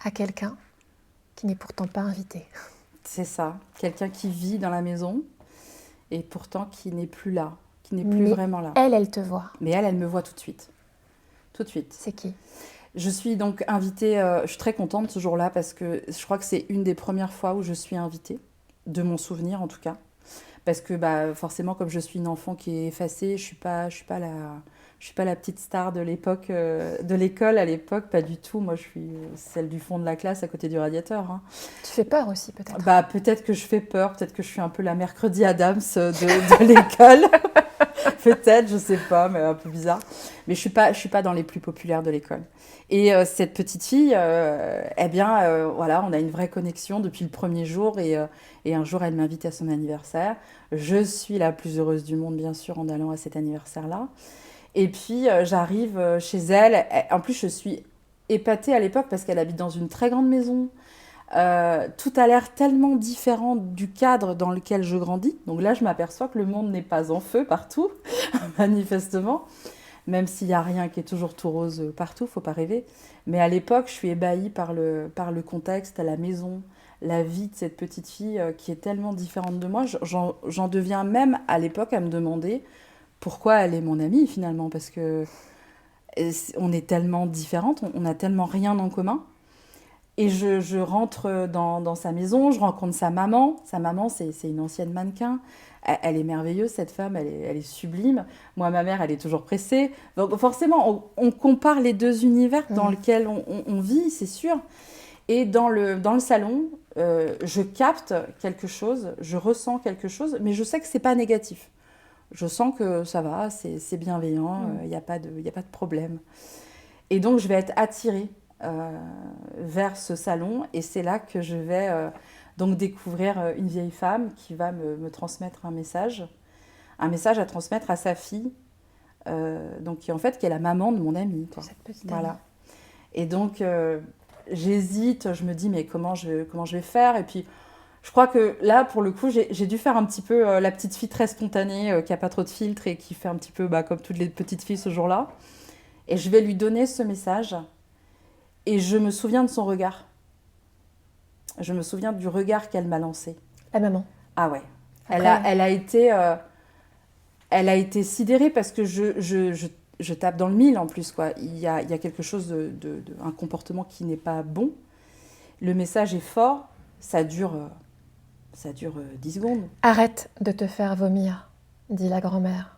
à quelqu'un qui n'est pourtant pas invité? C'est ça, quelqu'un qui vit dans la maison et pourtant qui n'est plus là, qui n'est plus vraiment là. Elle te voit. Mais elle me voit tout de suite. Tout de suite. C'est qui? Je suis donc invitée, je suis très contente ce jour-là parce que je crois que c'est une des premières fois où je suis invitée, de mon souvenir en tout cas. Parce que forcément, comme je suis une enfant qui est effacée, je suis pas la petite star de l'époque, de l'école à l'époque, pas du tout. Moi, je suis celle du fond de la classe à côté du radiateur. Hein. Tu fais peur aussi, peut-être? Peut-être que je fais peur, peut-être que je suis un peu la mercredi Adams de l'école. Peut-être, je sais pas, mais un peu bizarre. Mais je suis pas dans les plus populaires de l'école. Et cette petite fille, voilà, on a une vraie connexion depuis le premier jour. Et un jour, elle m'invite à son anniversaire. Je suis la plus heureuse du monde, bien sûr, en allant à cet anniversaire-là. Et puis, j'arrive chez elle. En plus, je suis épatée à l'époque parce qu'elle habite dans une très grande maison. Tout a l'air tellement différent du cadre dans lequel je grandis. Donc là, je m'aperçois que le monde n'est pas en feu partout, manifestement. même s'il n'y a rien qui est toujours tout rose partout, faut pas rêver. Mais à l'époque, je suis ébahie par le contexte, la maison, la vie de cette petite fille qui est tellement différente de moi. J'en deviens même à l'époque à me demander pourquoi elle est mon amie finalement, parce que on est tellement différentes, on a tellement rien en commun. Et je rentre dans sa maison, je rencontre sa maman. Sa maman, c'est une ancienne mannequin. Elle est merveilleuse, cette femme, elle est sublime. Moi, ma mère, elle est toujours pressée. Donc forcément, on compare les deux univers dans lesquels on vit, c'est sûr. Et dans le salon, je capte quelque chose, je ressens quelque chose, mais je sais que c'est pas négatif. Je sens que ça va, c'est bienveillant, il n'y a pas de problème. Et donc, je vais être attirée vers ce salon, et c'est là que je vais donc découvrir une vieille femme qui va me transmettre un message à transmettre à sa fille, donc qui est la maman de mon amie, quoi. Cette petite Voilà. amie. Et donc j'hésite, je me dis mais comment je vais faire, et puis je crois que là pour le coup j'ai dû faire un petit peu la petite fille très spontanée qui a pas trop de filtre et qui fait un petit peu comme toutes les petites filles ce jour-là, et je vais lui donner ce message. Et je me souviens de son regard. Je me souviens du regard qu'elle m'a lancé. La maman. Ah ouais. Après, Elle a été sidérée parce que je tape dans le mille en plus, quoi. Il y a quelque chose un comportement qui n'est pas bon. Le message est fort. Ça dure 10 secondes. arrête de te faire vomir, dit la grand-mère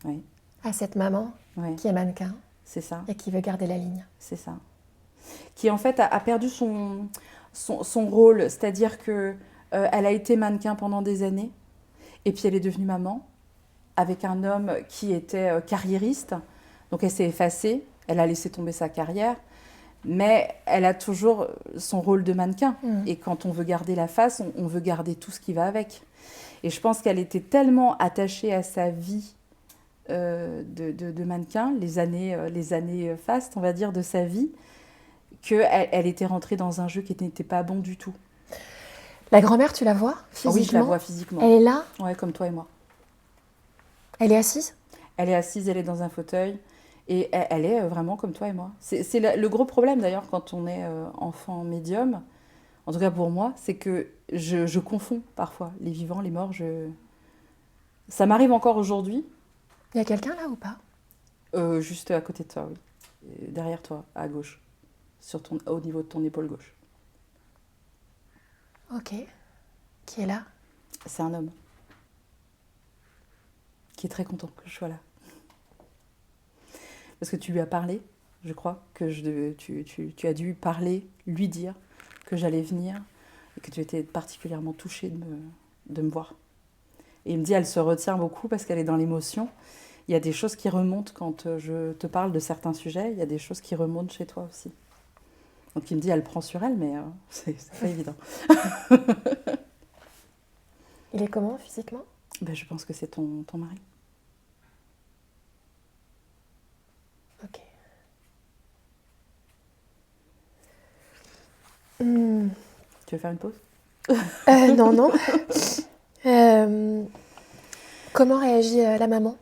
Oui, à cette maman oui, qui est mannequin c'est ça. et qui veut garder la ligne. C'est ça. Qui en fait a perdu son rôle, c'est-à-dire que elle a été mannequin pendant des années, et puis elle est devenue maman avec un homme qui était carriériste, donc elle s'est effacée, elle a laissé tomber sa carrière, mais elle a toujours son rôle de mannequin, et quand on veut garder la face, on veut garder tout ce qui va avec. Et je pense qu'elle était tellement attachée à sa vie de mannequin, les années fastes, on va dire, de sa vie, qu'elle était rentrée dans un jeu qui n'était pas bon du tout. La grand-mère, tu la vois physiquement? Oui, je la vois physiquement. Elle est là? Ouais, comme toi et moi. Elle est assise? Elle est assise, elle est dans un fauteuil, et elle est vraiment comme toi et moi. C'est le gros problème d'ailleurs quand on est enfant médium, en tout cas pour moi, c'est que je confonds parfois les vivants, les morts. Ça m'arrive encore aujourd'hui. Il y a quelqu'un là ou pas? Juste à côté de toi, oui. Derrière toi, à gauche. Au niveau de ton épaule gauche. Ok. Qui est là? C'est un homme. Qui est très content que je sois là. Parce que tu lui as parlé, je crois, tu as dû parler, lui dire que j'allais venir, et que tu étais particulièrement touchée de me voir. Et il me dit, elle se retient beaucoup parce qu'elle est dans l'émotion. Il y a des choses qui remontent quand je te parle de certains sujets, il y a des choses qui remontent chez toi aussi. Donc il me dit, elle prend sur elle, mais c'est pas évident. Il est comment physiquement? Je pense que c'est ton mari. Ok. Tu veux faire une pause? Non, non. Comment réagit la maman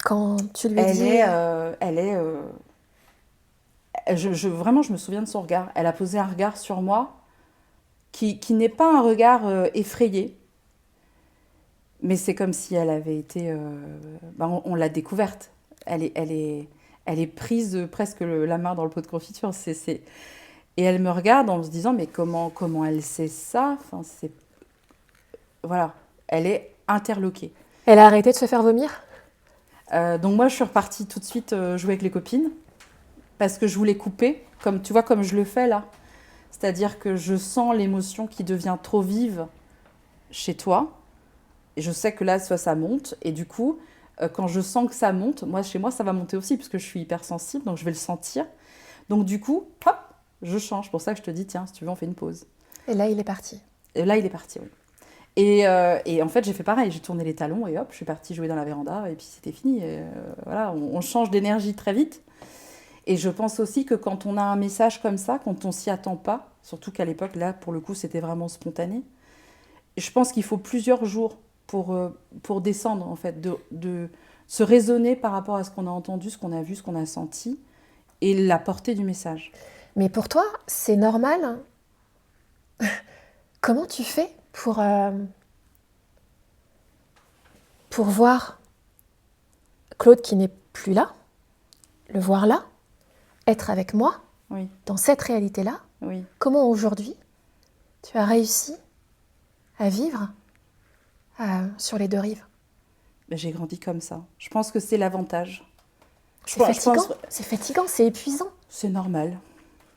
quand tu lui dis... Vraiment, je me souviens de son regard. Elle a posé un regard sur moi qui n'est pas un regard effrayé, mais c'est comme si elle avait été... on l'a découverte. Elle est prise presque la main dans le pot de confiture. Et elle me regarde en se disant, mais comment elle sait ça? Enfin, voilà, elle est interloquée. Elle a arrêté de se faire vomir? Donc moi, je suis repartie tout de suite jouer avec les copines, parce que je voulais couper, comme je le fais là. C'est-à-dire que je sens l'émotion qui devient trop vive chez toi, et je sais que là, soit ça monte, et du coup, quand je sens que ça monte, chez moi, ça va monter aussi, parce que je suis hypersensible, donc je vais le sentir. Donc du coup, hop, je change. C'est pour ça que je te dis, tiens, si tu veux, on fait une pause. Et là, il est parti. Et là, il est parti, oui. Et en fait, j'ai fait pareil. J'ai tourné les talons et hop, je suis partie jouer dans la véranda et puis c'était fini. Et voilà, on change d'énergie très vite. Et je pense aussi que quand on a un message comme ça, quand on s'y attend pas, surtout qu'à l'époque, là, pour le coup, c'était vraiment spontané, je pense qu'il faut plusieurs jours pour descendre, en fait, se raisonner par rapport à ce qu'on a entendu, ce qu'on a vu, ce qu'on a senti, et la portée du message. Mais pour toi, c'est normal, hein. Comment tu fais pour voir Claude qui n'est plus là, le voir là, être avec moi, Oui, dans cette réalité-là? oui. Comment aujourd'hui tu as réussi à vivre sur les deux rives? Ben, j'ai grandi comme ça. Je pense que c'est l'avantage. C'est fatigant, c'est fatigant, c'est épuisant. C'est normal.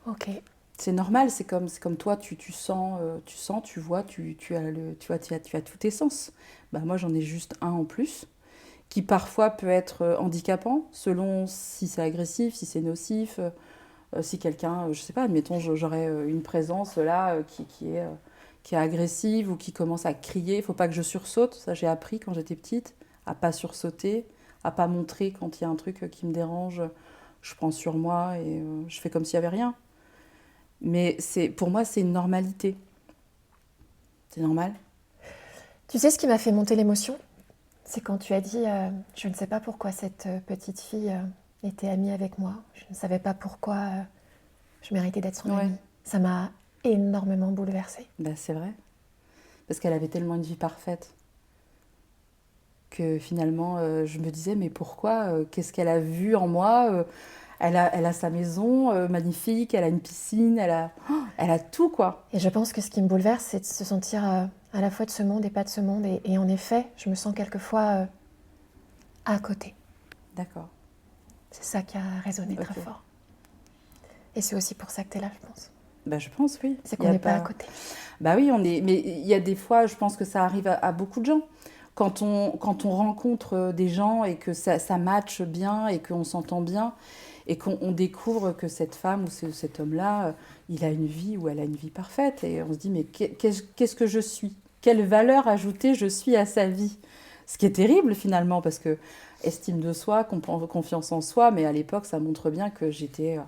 Ok. C'est normal, c'est comme toi, tu sens, tu vois, tu as tous tes sens. Bah, moi, j'en ai juste un en plus, qui parfois peut être handicapant, selon si c'est agressif, si c'est nocif, si quelqu'un, je sais pas, admettons, j'aurais une présence là qui est agressive ou qui commence à crier. Il faut pas que je sursaute, ça j'ai appris quand j'étais petite, à pas sursauter, à pas montrer quand il y a un truc qui me dérange. Je prends sur moi et je fais comme s'il y avait rien. Mais pour moi, c'est une normalité. C'est normal. Tu sais ce qui m'a fait monter l'émotion? C'est quand tu as dit je ne sais pas pourquoi cette petite fille était amie avec moi. Je ne savais pas pourquoi je méritais d'être son amie. Ça m'a énormément bouleversée. Ben, c'est vrai. Parce qu'elle avait tellement une vie parfaite que finalement, je me disais, mais pourquoi qu'est-ce qu'elle a vu en moi elle a sa maison magnifique, elle a une piscine, elle a tout, quoi. Et je pense que ce qui me bouleverse, c'est de se sentir à la fois de ce monde et pas de ce monde. Et en effet, je me sens quelquefois à côté. D'accord. C'est ça qui a résonné très fort. Et c'est aussi pour ça que tu es là, je pense. Bah, je pense, oui. C'est qu'on n'est pas à côté. Bah oui, mais il y a des fois, je pense que ça arrive à beaucoup de gens. Quand on rencontre des gens et que ça matche bien et qu'on s'entend bien et qu'on découvre que cette femme ou cet homme-là, il a une vie ou elle a une vie parfaite. Et on se dit, mais qu'est-ce que je suis? Quelle valeur ajoutée je suis à sa vie? Ce qui est terrible finalement, parce que estime de soi, confiance en soi, mais à l'époque, ça montre bien que j'étais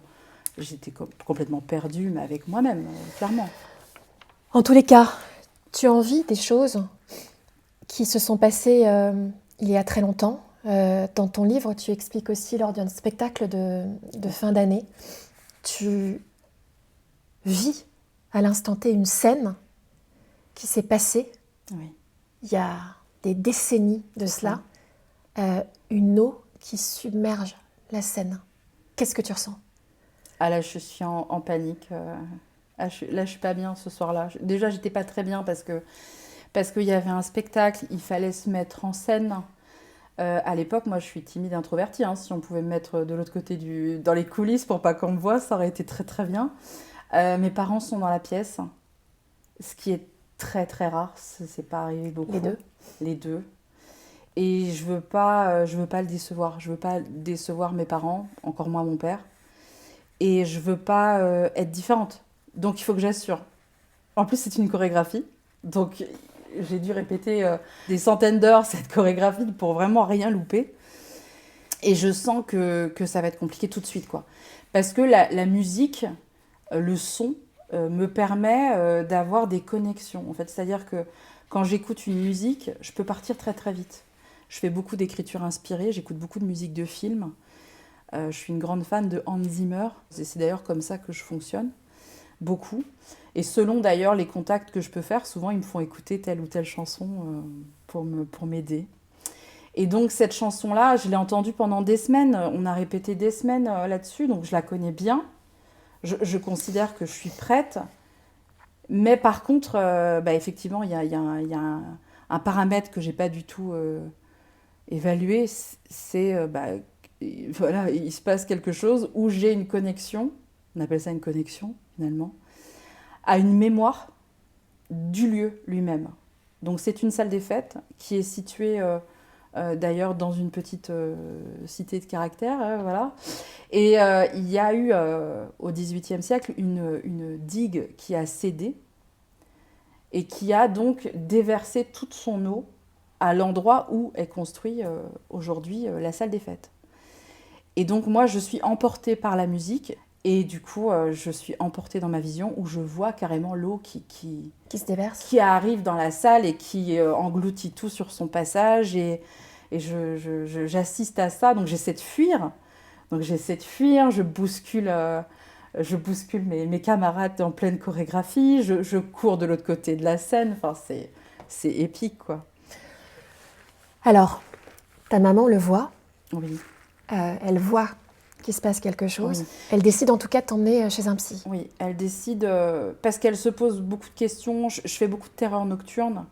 complètement perdue, mais avec moi-même, clairement. En tous les cas, tu envies des choses qui se sont passées il y a très longtemps. Dans ton livre, tu expliques aussi lors d'un spectacle de fin d'année, tu vis à l'instant T une scène qui s'est passée il y a des décennies de cela, une eau qui submerge la scène. Qu'est-ce que tu ressens? Ah là, je suis en panique. Je suis pas bien ce soir-là. Déjà, j'étais pas très bien parce qu'il y avait un spectacle, il fallait se mettre en scène. À l'époque, moi, je suis timide, introvertie. Hein. Si on pouvait me mettre de l'autre côté dans les coulisses pour pas qu'on me voie, ça aurait été très très bien. Mes parents sont dans la pièce, ce qui est très très rare. C'est pas arrivé beaucoup. Les deux. Et je veux pas le décevoir. Je veux pas décevoir mes parents, encore moins mon père. Et je veux pas être différente. Donc il faut que j'assure. En plus, c'est une chorégraphie. Donc j'ai dû répéter des centaines d'heures cette chorégraphie pour vraiment rien louper. Et je sens que ça va être compliqué tout de suite, quoi. Parce que la musique, le son, me permet d'avoir des connexions. En fait, c'est-à-dire que quand j'écoute une musique, je peux partir très très vite. Je fais beaucoup d'écriture inspirée, j'écoute beaucoup de musique de film. Je suis une grande fan de Hans Zimmer. C'est d'ailleurs comme ça que je fonctionne, beaucoup. Et selon d'ailleurs les contacts que je peux faire, souvent ils me font écouter telle ou telle chanson pour m'aider. Et donc cette chanson-là, je l'ai entendue pendant des semaines. On a répété des semaines là-dessus, donc je la connais bien. Je considère que je suis prête. Mais par contre, effectivement, il y a un paramètre que je n'ai pas du tout évalué. C'est, voilà, il se passe quelque chose où j'ai une connexion, on appelle ça une connexion finalement, à une mémoire du lieu lui-même. Donc c'est une salle des fêtes qui est située d'ailleurs dans une petite cité de caractère, voilà. Et il y a eu au XVIIIe siècle une digue qui a cédé et qui a donc déversé toute son eau à l'endroit où est construite aujourd'hui la salle des fêtes. Et donc moi je suis emportée par la musique. Et du coup, je suis emportée dans ma vision où je vois carrément l'eau qui se déverse, qui arrive dans la salle et qui engloutit tout sur son passage. Et Et j'assiste à ça, donc j'essaie de fuir. Je bouscule mes camarades en pleine chorégraphie, je cours de l'autre côté de la scène. Enfin, c'est épique, quoi. Alors, ta maman le voit. Oui. Elle voit qu'il se passe quelque chose. Oui. Elle décide en tout cas de t'emmener chez un psy. Oui, elle décide, parce qu'elle se pose beaucoup de questions. Je fais beaucoup de terreurs nocturnes.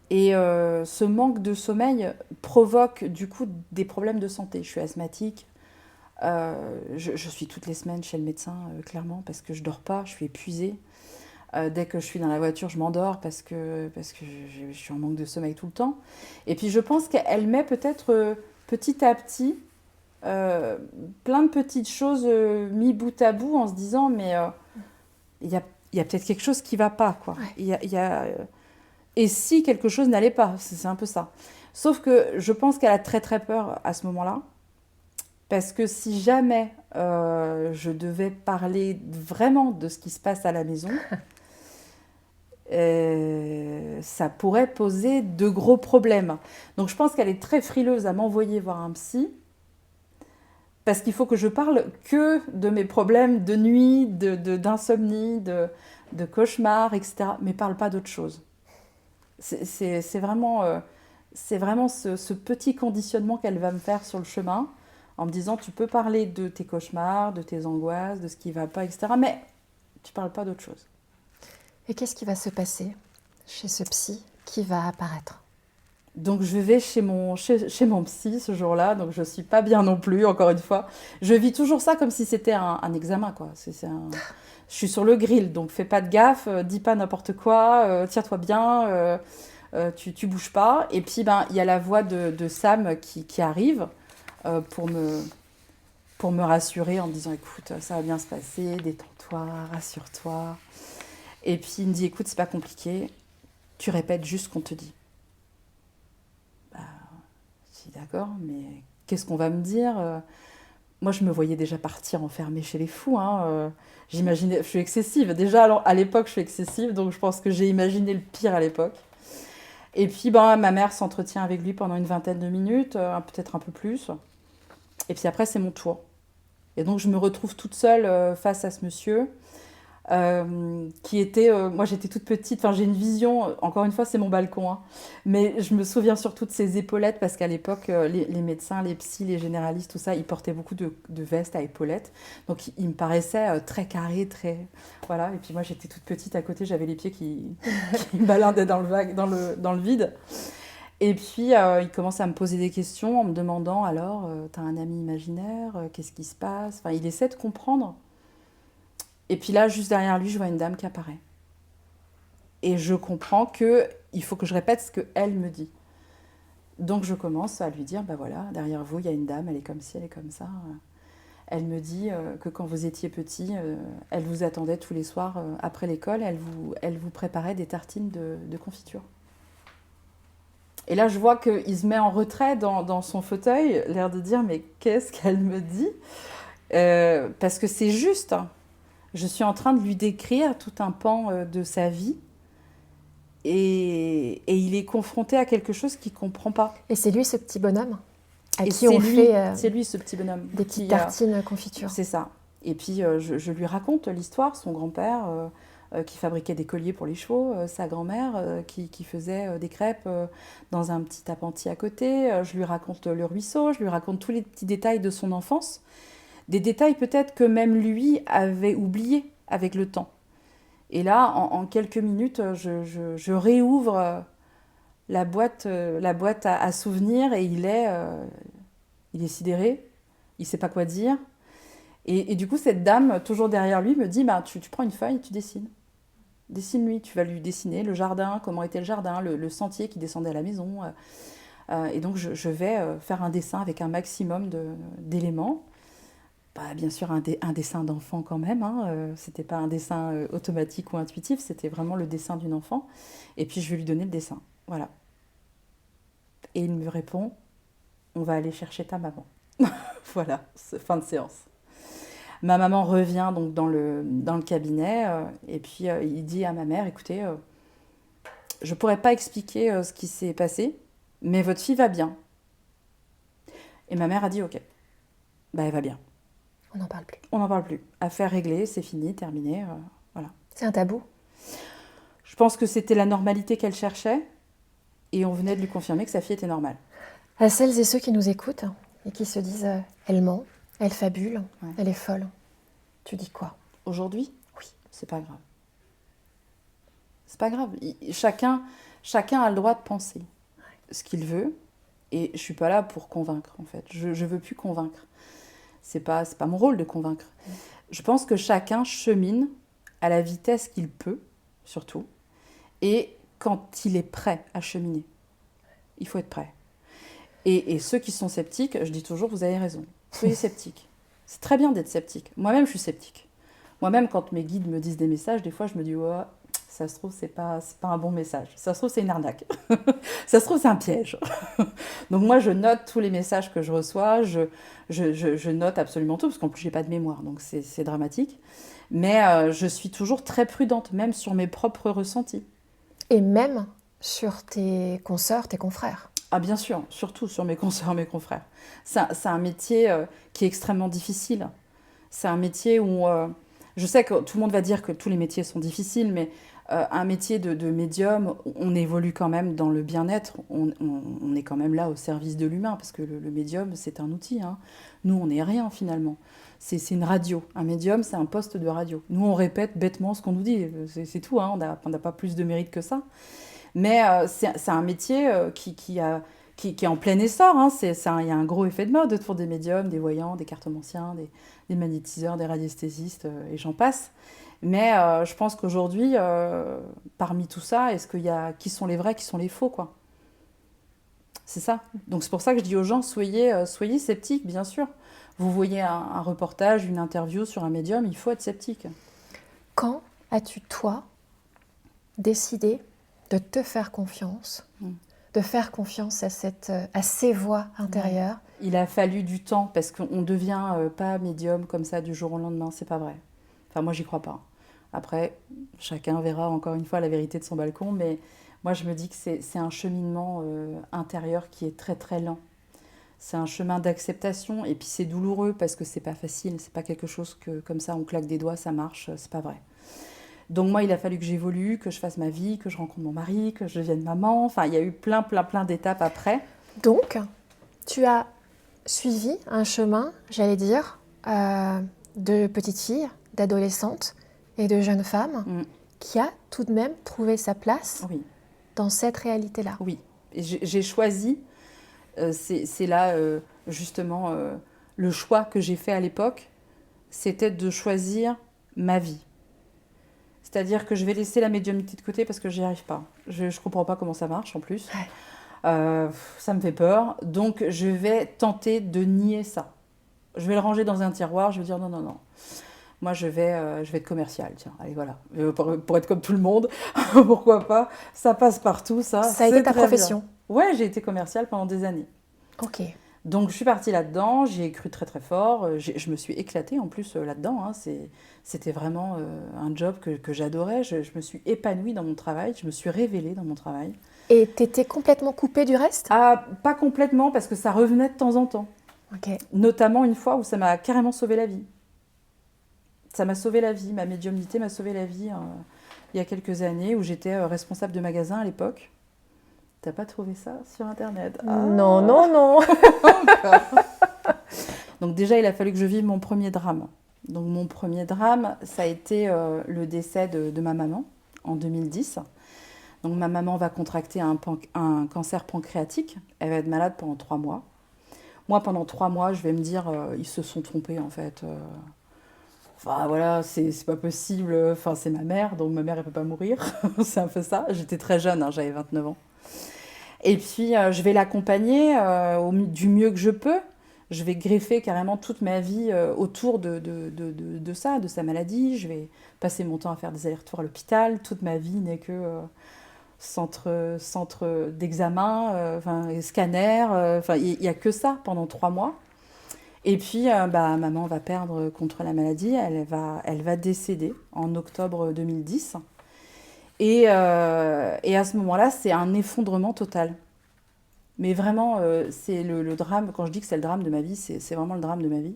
Et ce manque de sommeil provoque du coup des problèmes de santé. Je suis asthmatique. Je suis toutes les semaines chez le médecin, clairement, parce que je dors pas, je suis épuisée. Dès que je suis dans la voiture, je m'endors parce que je suis en manque de sommeil tout le temps. Et puis je pense qu'elle met peut-être petit à petit plein de petites choses mis bout à bout en se disant mais il y a peut-être quelque chose qui va pas, quoi. Ouais. Et si quelque chose n'allait pas, c'est un peu ça. Sauf que je pense qu'elle a très très peur à ce moment-là. Parce que si jamais je devais parler vraiment de ce qui se passe à la maison, ça pourrait poser de gros problèmes. Donc je pense qu'elle est très frileuse à m'envoyer voir un psy, parce qu'il faut que je parle que de mes problèmes de nuit, d'insomnie, de cauchemars, etc. Mais parle pas d'autre chose. C'est vraiment ce petit conditionnement qu'elle va me faire sur le chemin, en me disant tu peux parler de tes cauchemars, de tes angoisses, de ce qui va pas, etc. Mais tu parles pas d'autre chose. Et qu'est-ce qui va se passer chez ce psy qui va apparaître? Donc je vais chez mon psy ce jour-là, donc je suis pas bien non plus, encore une fois. Je vis toujours ça comme si c'était un examen, quoi. Je suis sur le grill, donc fais pas de gaffe, dis pas n'importe quoi, tiens-toi bien, tu bouges pas. Et puis il y a la voix de Sam qui arrive pour me rassurer en me disant écoute, ça va bien se passer, détends-toi, rassure-toi. Et puis il me dit écoute, c'est pas compliqué, tu répètes juste ce qu'on te dit. Je dis d'accord, mais qu'est-ce qu'on va me dire? Moi, je me voyais déjà partir enfermée chez les fous. J'imaginais, je suis excessive. Déjà, à l'époque, je suis excessive, donc je pense que j'ai imaginé le pire à l'époque. Et puis, ma mère s'entretient avec lui pendant une vingtaine de minutes, peut-être un peu plus. Et puis après, c'est mon tour. Et donc, je me retrouve toute seule face à ce monsieur. Qui était... moi, j'étais toute petite. Enfin, j'ai une vision... encore une fois, c'est mon balcon. Mais je me souviens surtout de ses épaulettes, parce qu'à l'époque, les médecins, les psys, les généralistes, tout ça, ils portaient beaucoup de vestes à épaulettes. Donc, il me paraissait très carré, très... Voilà. Et puis moi, j'étais toute petite à côté. J'avais les pieds qui me balandaient dans le vide. Et puis, il commence à me poser des questions en me demandant, alors, t'as un ami imaginaire? Qu'est-ce qui se passe? Enfin, il essaie de comprendre. Et puis là, juste derrière lui, je vois une dame qui apparaît. Et je comprends qu'il faut que je répète ce qu'elle me dit. Donc je commence à lui dire, voilà, derrière vous, il y a une dame, elle est comme ci, elle est comme ça. Elle me dit que quand vous étiez petit, elle vous attendait tous les soirs après l'école, elle vous préparait des tartines de confiture. Et là, je vois qu'il se met en retrait dans son fauteuil, l'air de dire, mais qu'est-ce qu'elle me dit? Parce que c'est juste. Je suis en train de lui décrire tout un pan de sa vie et il est confronté à quelque chose qu'il ne comprend pas. Et c'est lui ce petit bonhomme à et qui on fait c'est lui ce petit bonhomme. des petites tartines confiture. C'est ça. Et puis je lui raconte l'histoire, son grand-père qui fabriquait des colliers pour les chevaux, sa grand-mère qui faisait des crêpes dans un petit appentis à côté. Je lui raconte le ruisseau, je lui raconte tous les petits détails de son enfance. Des détails peut-être que même lui avait oubliés avec le temps. Et là, en quelques minutes, je réouvre la boîte à souvenirs et il est sidéré, il ne sait pas quoi dire. Et du coup, cette dame, toujours derrière lui, me dit tu prends une feuille et tu dessines. Dessine-lui, tu vas lui dessiner le jardin, comment était le jardin, le sentier qui descendait à la maison. Et donc, je vais faire un dessin avec un maximum d'éléments. Bien sûr, un dessin d'enfant quand même. C'était pas un dessin automatique ou intuitif, c'était vraiment le dessin d'une enfant. Et puis, je vais lui donner le dessin. Voilà. Et il me répond, on va aller chercher ta maman. Voilà, fin de séance. Ma maman revient donc dans le cabinet et puis il dit à ma mère, écoutez, je pourrais pas expliquer ce qui s'est passé, mais votre fille va bien. Et ma mère a dit ok, bah elle va bien. On n'en parle plus. On n'en parle plus. Affaire réglée, c'est fini, terminé, voilà. C'est un tabou. Je pense que c'était la normalité qu'elle cherchait et on venait de lui confirmer que sa fille était normale. À celles et ceux qui nous écoutent et qui se disent elle ment, elle fabule, Ouais. elle est folle, tu dis quoi? Aujourd'hui, Oui. c'est pas grave. C'est pas grave. Chacun a le droit de penser ce qu'il veut et je suis pas là pour convaincre en fait. Je veux plus convaincre. C'est pas mon rôle de convaincre. Je pense que chacun chemine à la vitesse qu'il peut, surtout, et quand il est prêt à cheminer. Il faut être prêt. Et ceux qui sont sceptiques, je dis toujours, vous avez raison. Soyez sceptiques. C'est très bien d'être sceptique. Moi-même, je suis sceptique. Moi-même, quand mes guides me disent des messages, des fois, je me dis, oh, ça se trouve, c'est pas un bon message. Ça se trouve, c'est une arnaque. Ça se trouve, c'est un piège. Donc moi, je note tous les messages que je reçois. Je note absolument tout, parce qu'en plus, j'ai pas de mémoire, donc c'est dramatique. Mais je suis toujours très prudente, même sur mes propres ressentis. Et même sur tes consoeurs, tes confrères. Ah bien sûr, surtout sur mes consoeurs, mes confrères. C'est un métier qui est extrêmement difficile. C'est un métier où... je sais que tout le monde va dire que tous les métiers sont difficiles, mais un métier de médium, on évolue quand même dans le bien-être. On est quand même là au service de l'humain, parce que le médium, c'est un outil. Hein. Nous, on n'est rien finalement. C'est une radio. Un médium, c'est un poste de radio. Nous, on répète bêtement ce qu'on nous dit. C'est tout, hein. On n'a pas plus de mérite que ça. Mais c'est un métier qui est en plein essor. Hein. Il y a un gros effet de mode pour des médiums, des voyants, des cartomanciens, des magnétiseurs, des radiesthésistes, et j'en passe. Mais je pense qu'aujourd'hui, parmi tout ça, qui sont les vrais, qui sont les faux, quoi. C'est ça. Donc c'est pour ça que je dis aux gens, soyez sceptiques, bien sûr. Vous voyez un reportage, une interview sur un médium, il faut être sceptique. Quand as-tu, toi, décidé de te faire confiance, de faire confiance à ces voix intérieures? Il a fallu du temps, parce qu'on ne devient pas médium comme ça du jour au lendemain, c'est pas vrai. Enfin, moi, j'y crois pas. Après, chacun verra encore une fois la vérité de son balcon, mais moi, je me dis que c'est un cheminement intérieur qui est très, très lent. C'est un chemin d'acceptation, et puis c'est douloureux parce que c'est pas facile, c'est pas quelque chose que, comme ça, on claque des doigts, ça marche, c'est pas vrai. Donc moi, il a fallu que j'évolue, que je fasse ma vie, que je rencontre mon mari, que je devienne maman. Enfin, il y a eu plein d'étapes après. Donc, tu as suivi un chemin, j'allais dire, de petite fille, d'adolescente et de jeune femme qui a tout de même trouvé sa place dans cette réalité-là. Oui, et j'ai choisi, c'est là justement le choix que j'ai fait à l'époque, c'était de choisir ma vie. C'est-à-dire que je vais laisser la médiumnité de côté parce que j'y arrive pas. Je ne comprends pas comment ça marche en plus. Ouais. Ça me fait peur. Donc je vais tenter de nier ça. Je vais le ranger dans un tiroir. Je vais dire non. Moi je vais être commerciale. Tiens, allez voilà. Pour être comme tout le monde, pourquoi pas. Ça passe partout ça. Ça a été ta profession? Ouais, j'ai été commerciale pendant des années. Ok. Donc je suis partie là-dedans, j'y ai cru très très fort, je me suis éclatée en plus là-dedans, hein. C'était vraiment un job que j'adorais, je me suis épanouie dans mon travail, je me suis révélée dans mon travail. Et t'étais complètement coupée du reste? Ah, pas complètement parce que ça revenait de temps en temps, notamment une fois où ça m'a carrément sauvé la vie. Ça m'a sauvé la vie, ma médiumnité m'a sauvé la vie il y a quelques années où j'étais responsable de magasin à l'époque. T'as pas trouvé ça sur Internet? Non. Donc déjà, il a fallu que je vive mon premier drame. Donc mon premier drame, ça a été le décès de ma maman en 2010. Donc ma maman va contracter un cancer pancréatique. Elle va être malade pendant 3 mois. Moi, pendant 3 mois, je vais me dire, ils se sont trompés en fait. Enfin voilà, c'est pas possible. Enfin, c'est ma mère, donc ma mère, elle peut pas mourir. C'est un peu ça. J'étais très jeune, hein, j'avais 29 ans. Et puis, je vais l'accompagner du mieux que je peux. Je vais greffer carrément toute ma vie autour de ça, de sa maladie. Je vais passer mon temps à faire des allers-retours à l'hôpital. Toute ma vie n'est que centre d'examen, scanner. Il n'y a que ça pendant 3 mois. Et puis, maman va perdre contre la maladie. Elle va décéder en octobre 2010. Et à ce moment-là, c'est un effondrement total. Mais vraiment, c'est le drame. Quand je dis que c'est le drame de ma vie, c'est vraiment le drame de ma vie.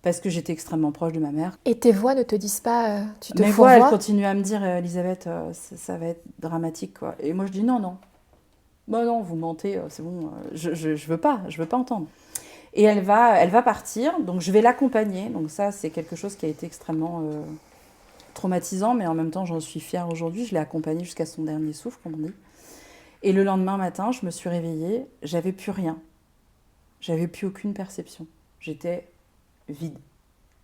Parce que j'étais extrêmement proche de ma mère. Et tes voix ne te disent pas, tu te Mes voix, elles fourvoies? continuent à me dire, Elisabeth, ça va être dramatique, quoi. Et moi, je dis non, non. Bah non, vous mentez, c'est bon. Je veux pas entendre. Et elle va partir, donc je vais l'accompagner. Donc ça, c'est quelque chose qui a été extrêmement traumatisant, mais en même temps, j'en suis fière aujourd'hui. Je l'ai accompagnée jusqu'à son dernier souffle, comme on dit. Et le lendemain matin, je me suis réveillée, j'avais plus rien. J'avais plus aucune perception. J'étais vide.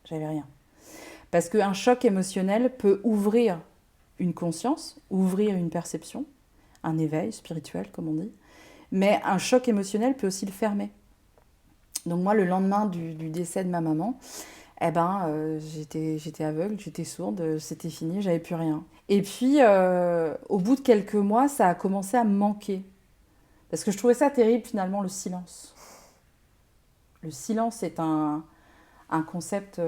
J'avais rien. Parce qu'un choc émotionnel peut ouvrir une conscience, ouvrir une perception, un éveil spirituel, comme on dit. Mais un choc émotionnel peut aussi le fermer. Donc moi, le lendemain du décès de ma maman, j'étais aveugle, j'étais sourde, c'était fini, j'avais plus rien. Et puis, au bout de quelques mois, ça a commencé à me manquer. Parce que je trouvais ça terrible, finalement, le silence. Le silence est un concept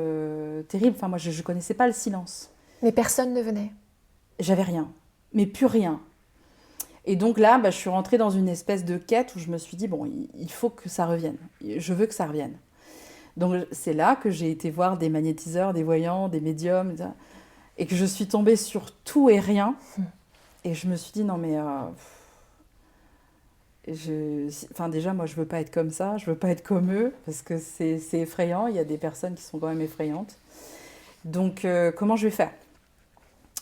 terrible. Enfin, moi, je ne connaissais pas le silence. Mais personne ne venait. J'avais rien, mais plus rien. Et donc là, je suis rentrée dans une espèce de quête où je me suis dit, bon, il faut que ça revienne. Je veux que ça revienne. Donc c'est là que j'ai été voir des magnétiseurs, des voyants, des médiums, et que je suis tombée sur tout et rien. Et je me suis dit, non mais... déjà, moi, je veux pas être comme ça, je veux pas être comme eux, parce que c'est effrayant, il y a des personnes qui sont quand même effrayantes. Donc, comment je vais faire?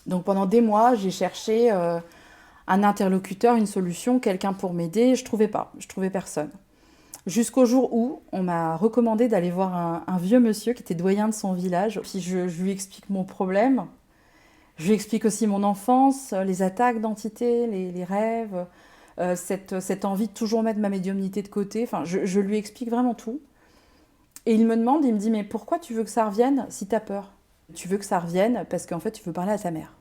Donc, pendant des mois, j'ai cherché un interlocuteur, une solution, quelqu'un pour m'aider, je trouvais personne. Jusqu'au jour où on m'a recommandé d'aller voir un vieux monsieur qui était doyen de son village. Puis je lui explique mon problème, je lui explique aussi mon enfance, les attaques d'entités, les rêves, cette envie de toujours mettre ma médiumnité de côté. Enfin, je lui explique vraiment tout. Et il me dit, mais pourquoi tu veux que ça revienne si t'as peur? Tu veux que ça revienne parce qu'en fait, tu veux parler à ta mère.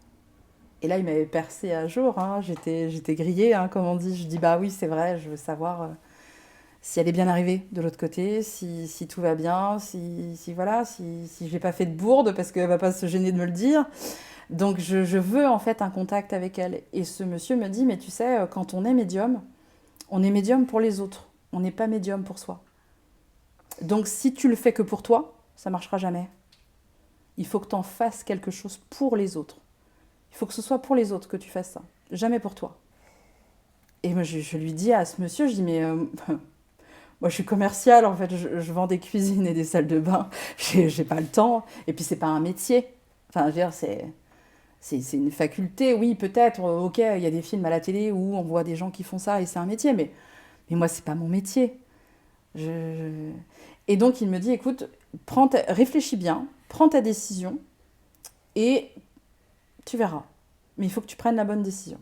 Et là, il m'avait percé à jour, hein. J'étais grillée, hein, comme on dit. Je dis, bah oui, c'est vrai, je veux savoir si elle est bien arrivée de l'autre côté, si tout va bien, si je n'ai pas fait de bourde parce qu'elle ne va pas se gêner de me le dire. Donc je veux en fait un contact avec elle. Et ce monsieur me dit, mais tu sais, quand on est médium pour les autres. On n'est pas médium pour soi. Donc si tu le fais que pour toi, ça ne marchera jamais. Il faut que tu en fasses quelque chose pour les autres. Il faut que ce soit pour les autres que tu fasses ça, jamais pour toi. Et moi, je lui dis à ce monsieur, je dis, mais moi, je suis commerciale, en fait, je vends des cuisines et des salles de bain, j'ai pas le temps, et puis c'est pas un métier. Enfin, je veux dire, c'est une faculté, oui, peut-être, ok, il y a des films à la télé où on voit des gens qui font ça et c'est un métier, mais moi, c'est pas mon métier. Et donc, il me dit, écoute, réfléchis bien, prends ta décision et tu verras. Mais il faut que tu prennes la bonne décision.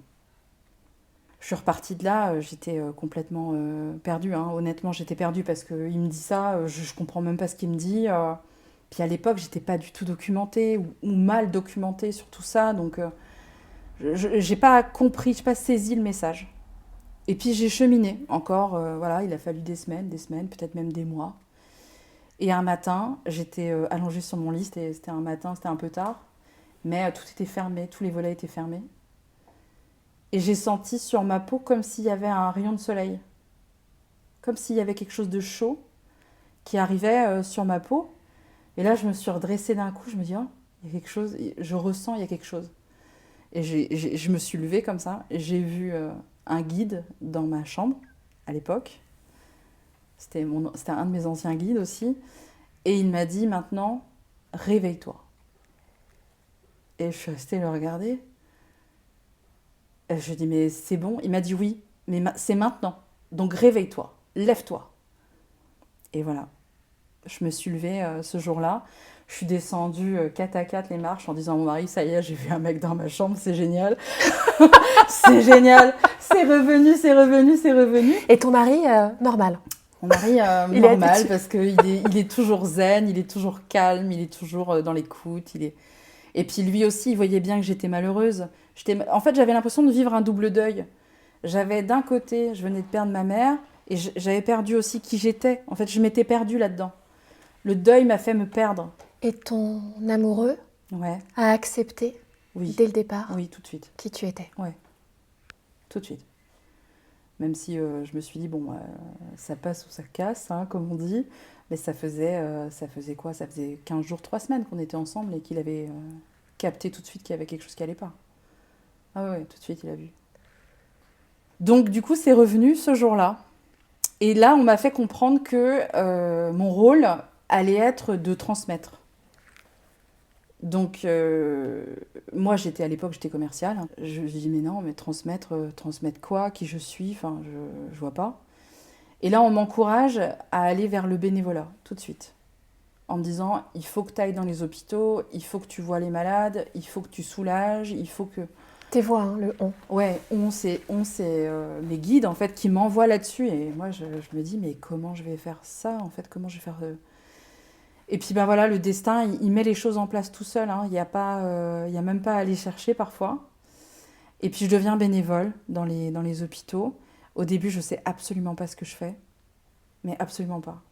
Je suis repartie de là, j'étais complètement perdue. Hein. Honnêtement, j'étais perdue parce qu'il me dit ça, je comprends même pas ce qu'il me dit. Puis à l'époque, j'étais pas du tout documentée ou mal documentée sur tout ça. Donc, j'ai pas compris, j'ai pas saisi le message. Et puis j'ai cheminé encore, voilà, il a fallu des semaines, peut-être même des mois. Et un matin, j'étais allongée sur mon lit, c'était un matin, c'était un peu tard. Mais tout était fermé, tous les volets étaient fermés. Et j'ai senti sur ma peau comme s'il y avait un rayon de soleil. Comme s'il y avait quelque chose de chaud qui arrivait sur ma peau. Et là, je me suis redressée d'un coup, je me dis, oh, il y a quelque chose, je ressens, il y a quelque chose. Et je me suis levée comme ça, et j'ai vu un guide dans ma chambre, à l'époque. C'était un de mes anciens guides aussi. Et il m'a dit, maintenant, réveille-toi. Et je suis restée le regarder. Et je lui ai dit, mais c'est bon? Il m'a dit oui, mais c'est maintenant. Donc réveille-toi, lève-toi. Et voilà. Je me suis levée ce jour-là. Je suis descendue 4 à 4 les marches en disant à mon mari, ça y est, j'ai vu un mec dans ma chambre, c'est génial. C'est génial. C'est revenu, c'est revenu, c'est revenu. Et ton mari, normal? Mon mari, normal, parce qu'il est toujours zen, il est toujours calme, il est toujours dans l'écoute. Et puis lui aussi, il voyait bien que j'étais malheureuse. En fait, j'avais l'impression de vivre un double deuil. J'avais d'un côté, je venais de perdre ma mère, et j'avais perdu aussi qui j'étais. En fait, je m'étais perdue là-dedans. Le deuil m'a fait me perdre. Et ton amoureux a accepté dès le départ oui, tout de suite. qui tu étais? Oui, tout de suite. Même si je me suis dit, bon, ça passe ou ça casse, hein, comme on dit. Mais ça faisait quoi? Ça faisait 15 jours, 3 semaines qu'on était ensemble et qu'il avait capté tout de suite qu'il y avait quelque chose qui allait pas. Ah ouais, tout de suite, il a vu. Donc, du coup, c'est revenu ce jour-là. Et là, on m'a fait comprendre que mon rôle allait être de transmettre. Donc, moi, à l'époque, j'étais commerciale. Je dis, mais non, mais transmettre quoi? Qui je suis? Enfin, je vois pas. Et là, on m'encourage à aller vers le bénévolat, tout de suite. En me disant, il faut que tu ailles dans les hôpitaux, il faut que tu vois les malades, il faut que tu soulages, il faut que... Tes voix, hein, le on. Ouais, c'est mes guides, en fait, qui m'envoient là-dessus. Et moi, je me dis, mais comment je vais faire ça, en fait? Comment je vais faire... Et puis, ben voilà, le destin, il met les choses en place tout seul. Hein. Il n'y a même pas à aller chercher, parfois. Et puis, je deviens bénévole dans les hôpitaux. Au début, je ne sais absolument pas ce que je fais. Mais absolument pas.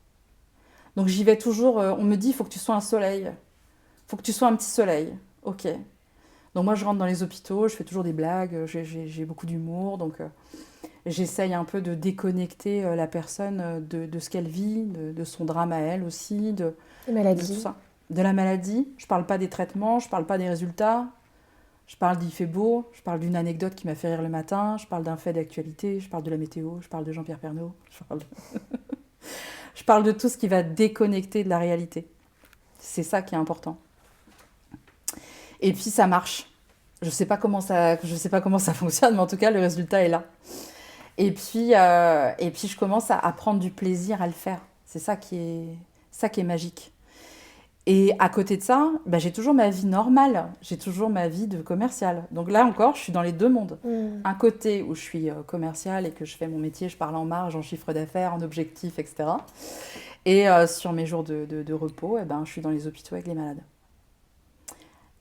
Donc, j'y vais toujours... on me dit, il faut que tu sois un soleil. Il faut que tu sois un petit soleil. Ok. Donc moi, je rentre dans les hôpitaux, je fais toujours des blagues, j'ai beaucoup d'humour, donc j'essaye un peu de déconnecter la personne de ce qu'elle vit, de son drame à elle aussi, de tout ça. De la maladie. Je parle pas des traitements, je parle pas des résultats, je parle d'Il fait beau, je parle d'une anecdote qui m'a fait rire le matin, je parle d'un fait d'actualité, je parle de la météo, je parle de Jean-Pierre Pernaut, je parle de tout ce qui va déconnecter de la réalité. C'est ça qui est important. Et puis ça marche. Je sais pas comment ça fonctionne, mais en tout cas le résultat est là. Et puis je commence à prendre du plaisir à le faire. C'est ça qui est magique. Et à côté de ça, bah, j'ai toujours ma vie normale. J'ai toujours ma vie de commerciale. Donc là encore, je suis dans les deux mondes. Un côté où je suis commerciale et que je fais mon métier, je parle en marge, en chiffre d'affaires, en objectif, etc. Et sur mes jours de repos, je suis dans les hôpitaux avec les malades.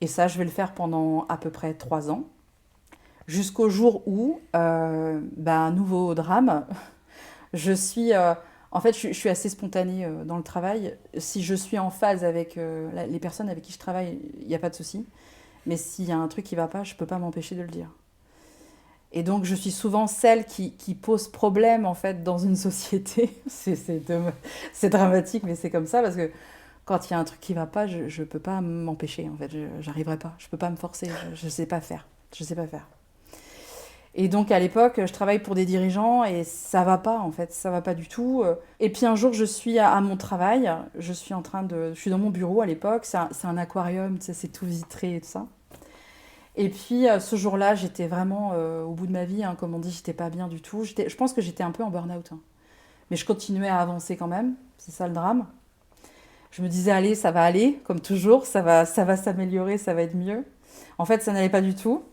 Et ça, je vais le faire pendant à peu près 3 ans, jusqu'au jour où, un nouveau drame, je suis assez spontanée dans le travail. Si je suis en phase avec les personnes avec qui je travaille, il n'y a pas de souci. Mais s'il y a un truc qui ne va pas, je ne peux pas m'empêcher de le dire. Et donc, je suis souvent celle qui pose problème, en fait, dans une société. C'est dramatique, mais c'est comme ça, parce que quand il y a un truc qui ne va pas, je ne peux pas m'empêcher, en fait. Je n'arriverai pas. Je ne peux pas me forcer. Je ne sais pas faire. Je sais pas faire. Et donc, à l'époque, je travaille pour des dirigeants et ça ne va pas, en fait. Ça ne va pas du tout. Et puis, un jour, je suis à mon travail. Je suis dans mon bureau, à l'époque. C'est un aquarium, tu sais, c'est tout vitré et tout ça. Et puis, ce jour-là, j'étais vraiment au bout de ma vie. Hein, comme on dit, j'étais pas bien du tout. Je pense que j'étais un peu en burn-out. Hein. Mais je continuais à avancer quand même. C'est ça le drame. Je me disais, allez, ça va aller, comme toujours, ça va s'améliorer, ça va être mieux. En fait, ça n'allait pas du tout.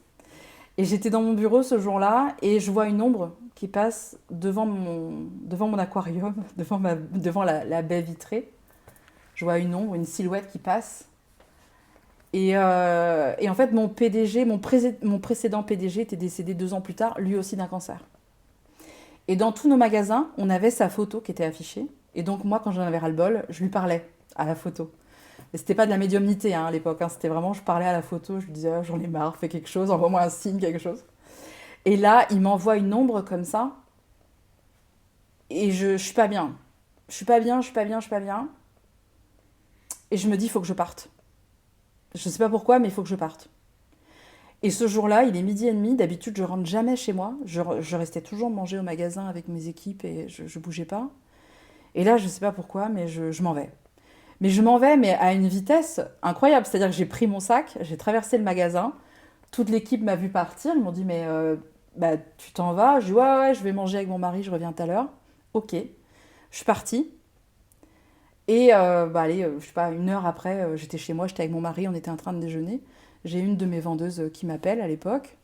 Et j'étais dans mon bureau ce jour-là et je vois une ombre qui passe devant mon aquarium, devant la baie vitrée. Je vois une ombre, une silhouette qui passe. Et en fait, mon précédent PDG était décédé 2 ans plus tard, lui aussi d'un cancer. Et dans tous nos magasins, on avait sa photo qui était affichée. Et donc moi, quand j'en avais ras-le-bol, je lui parlais à la photo. Et c'était pas de la médiumnité à l'époque, c'était vraiment, je parlais à la photo, je lui disais, j'en ai marre, fais quelque chose, envoie-moi un signe, quelque chose. Et là, il m'envoie une ombre comme ça, et je suis pas bien. Je suis pas bien. Et je me dis, il faut que je parte. Je sais pas pourquoi, mais il faut que je parte. Et ce jour-là, il est 12h30, d'habitude je rentre jamais chez moi, je restais toujours manger au magasin avec mes équipes et je bougeais pas. Et là, je sais pas pourquoi, mais je m'en vais. Mais je m'en vais, mais à une vitesse incroyable. C'est-à-dire que j'ai pris mon sac, j'ai traversé le magasin, toute l'équipe m'a vu partir, ils m'ont dit, mais tu t'en vas? Je dis, ouais, je vais manger avec mon mari, je reviens tout à l'heure. Ok, je suis partie. Et je sais pas, 1 heure après, j'étais chez moi, j'étais avec mon mari, on était en train de déjeuner. J'ai une de mes vendeuses qui m'appelle à l'époque.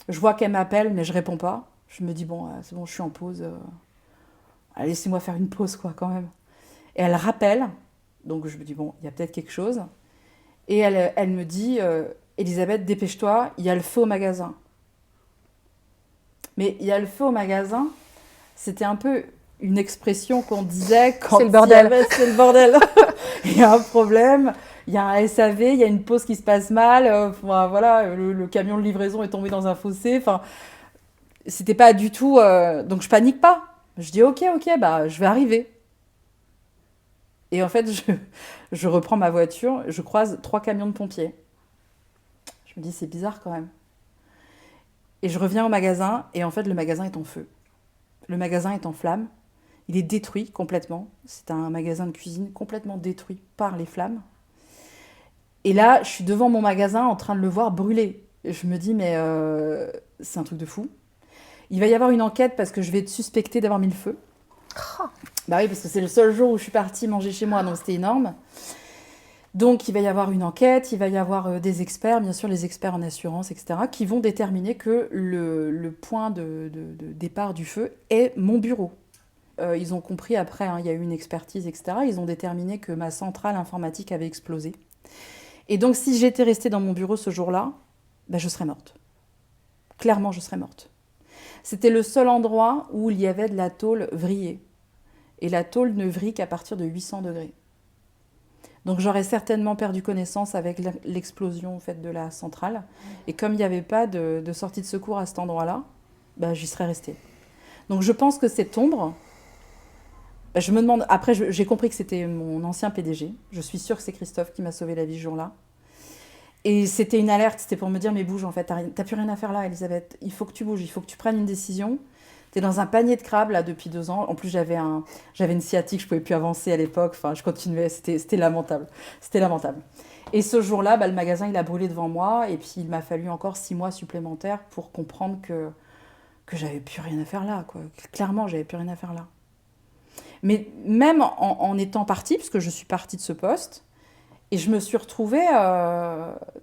Je vois qu'elle m'appelle, mais je réponds pas. Je me dis, bon, c'est bon, je suis en pause. Laissez-moi faire une pause, quoi, quand même. Et elle rappelle. Donc je me dis, bon, il y a peut-être quelque chose. Et elle me dit, Elisabeth, dépêche-toi, il y a le feu au magasin. Mais il y a le feu au magasin, c'était un peu une expression qu'on disait quand c'est le bordel. C'est le bordel. Il y a un problème, il y a un SAV, il y a une pause qui se passe mal, voilà, le camion de livraison est tombé dans un fossé. Enfin, c'était pas du tout... donc je panique pas. Je dis ok, bah je vais arriver. Et en fait, je reprends ma voiture, je croise 3 camions de pompiers. Je me dis c'est bizarre quand même. Et je reviens au magasin et en fait le magasin est en feu. Le magasin est en flammes. Il est détruit complètement. C'est un magasin de cuisine complètement détruit par les flammes. Et là, je suis devant mon magasin en train de le voir brûler. Et je me dis, mais c'est un truc de fou. Il va y avoir une enquête parce que je vais être suspectée d'avoir mis le feu. Oh. Bah oui, parce que c'est le seul jour où je suis partie manger chez moi, donc c'était énorme. Donc il va y avoir une enquête, il va y avoir des experts, bien sûr les experts en assurance, etc., qui vont déterminer que le point de départ du feu est mon bureau. Ils ont compris après, hein, il y a eu une expertise, etc., ils ont déterminé que ma centrale informatique avait explosé. Et donc si j'étais restée dans mon bureau ce jour-là, ben, je serais morte. Clairement, je serais morte. C'était le seul endroit où il y avait de la tôle vrillée. Et la tôle ne vrille qu'à partir de 800 degrés. Donc j'aurais certainement perdu connaissance avec l'explosion en fait, de la centrale. Et comme il n'y avait pas de sortie de secours à cet endroit-là, ben, j'y serais restée. Donc je pense que cette ombre, ben, je me demande... Après, j'ai compris que c'était mon ancien PDG. Je suis sûre que c'est Christophe qui m'a sauvé la vie ce jour-là. Et c'était une alerte, c'était pour me dire, mais bouge en fait, t'as plus rien à faire là, Elisabeth. Il faut que tu bouges, il faut que tu prennes une décision. T'es dans un panier de crabes là depuis 2 ans. En plus, j'avais une sciatique, je pouvais plus avancer à l'époque. Enfin, je continuais, c'était lamentable. C'était lamentable. Et ce jour-là, bah, le magasin, il a brûlé devant moi. Et puis, il m'a fallu encore 6 mois supplémentaires pour comprendre que j'avais plus rien à faire là, quoi. Clairement, j'avais plus rien à faire là. Mais même en étant partie, parce que je suis partie de ce poste, et je me suis retrouvée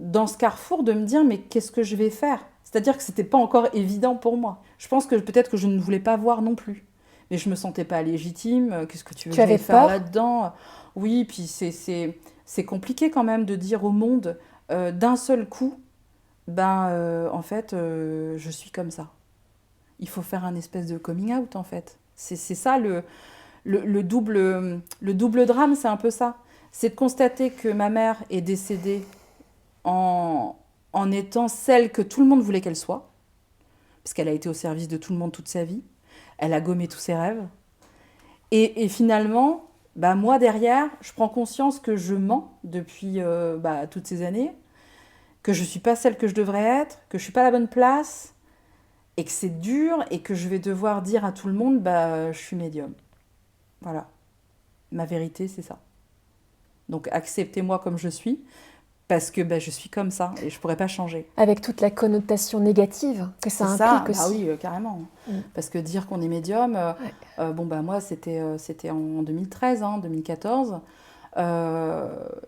dans ce carrefour de me dire, mais qu'est-ce que je vais faire ? C'est-à-dire que ce n'était pas encore évident pour moi. Je pense que peut-être que je ne voulais pas voir non plus. Mais je ne me sentais pas légitime. Qu'est-ce que tu veux que j'aille faire là-dedans ? Oui, puis c'est compliqué quand même de dire au monde d'un seul coup, en fait, je suis comme ça. Il faut faire un espèce de coming out, en fait. C'est ça le double drame, c'est un peu ça. C'est de constater que ma mère est décédée en étant celle que tout le monde voulait qu'elle soit, parce qu'elle a été au service de tout le monde toute sa vie. Elle a gommé tous ses rêves. Et finalement, moi derrière, je prends conscience que je mens depuis toutes ces années, que je ne suis pas celle que je devrais être, que je ne suis pas à la bonne place, et que c'est dur, et que je vais devoir dire à tout le monde, je suis médium. Voilà. Ma vérité, c'est ça. Donc acceptez-moi comme je suis, parce que je suis comme ça et je ne pourrais pas changer. Avec toute la connotation négative que ça implique aussi. Ah oui, carrément. Parce que dire qu'on est médium, moi c'était en 2013, 2014.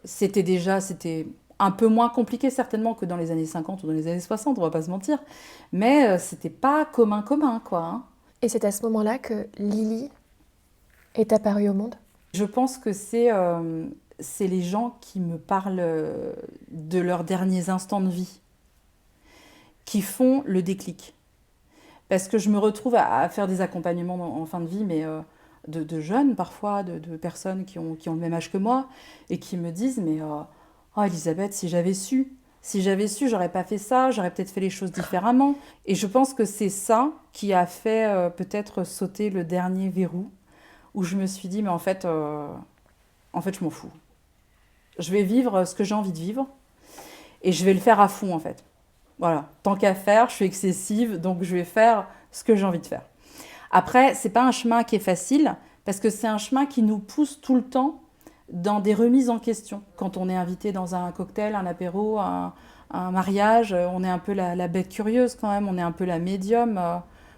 C'était un peu moins compliqué certainement que dans les années 50 ou dans les années 60, on ne va pas se mentir. Mais c'était pas commun, quoi. Hein. Et c'est à ce moment-là que Lily est apparue au monde ? Je pense que c'est les gens qui me parlent de leurs derniers instants de vie, qui font le déclic. Parce que je me retrouve à faire des accompagnements en fin de vie, mais de jeunes parfois, de personnes qui ont le même âge que moi, et qui me disent, mais Elisabeth, si j'avais su, j'aurais pas fait ça, j'aurais peut-être fait les choses différemment. Et je pense que c'est ça qui a fait peut-être sauter le dernier verrou, où je me suis dit, mais en fait, je m'en fous. Je vais vivre ce que j'ai envie de vivre et je vais le faire à fond, en fait. Voilà. Tant qu'à faire, je suis excessive, donc je vais faire ce que j'ai envie de faire. Après, c'est pas un chemin qui est facile parce que c'est un chemin qui nous pousse tout le temps dans des remises en question. Quand on est invité dans un cocktail, un apéro, un mariage, on est un peu la bête curieuse quand même, on est un peu la médium.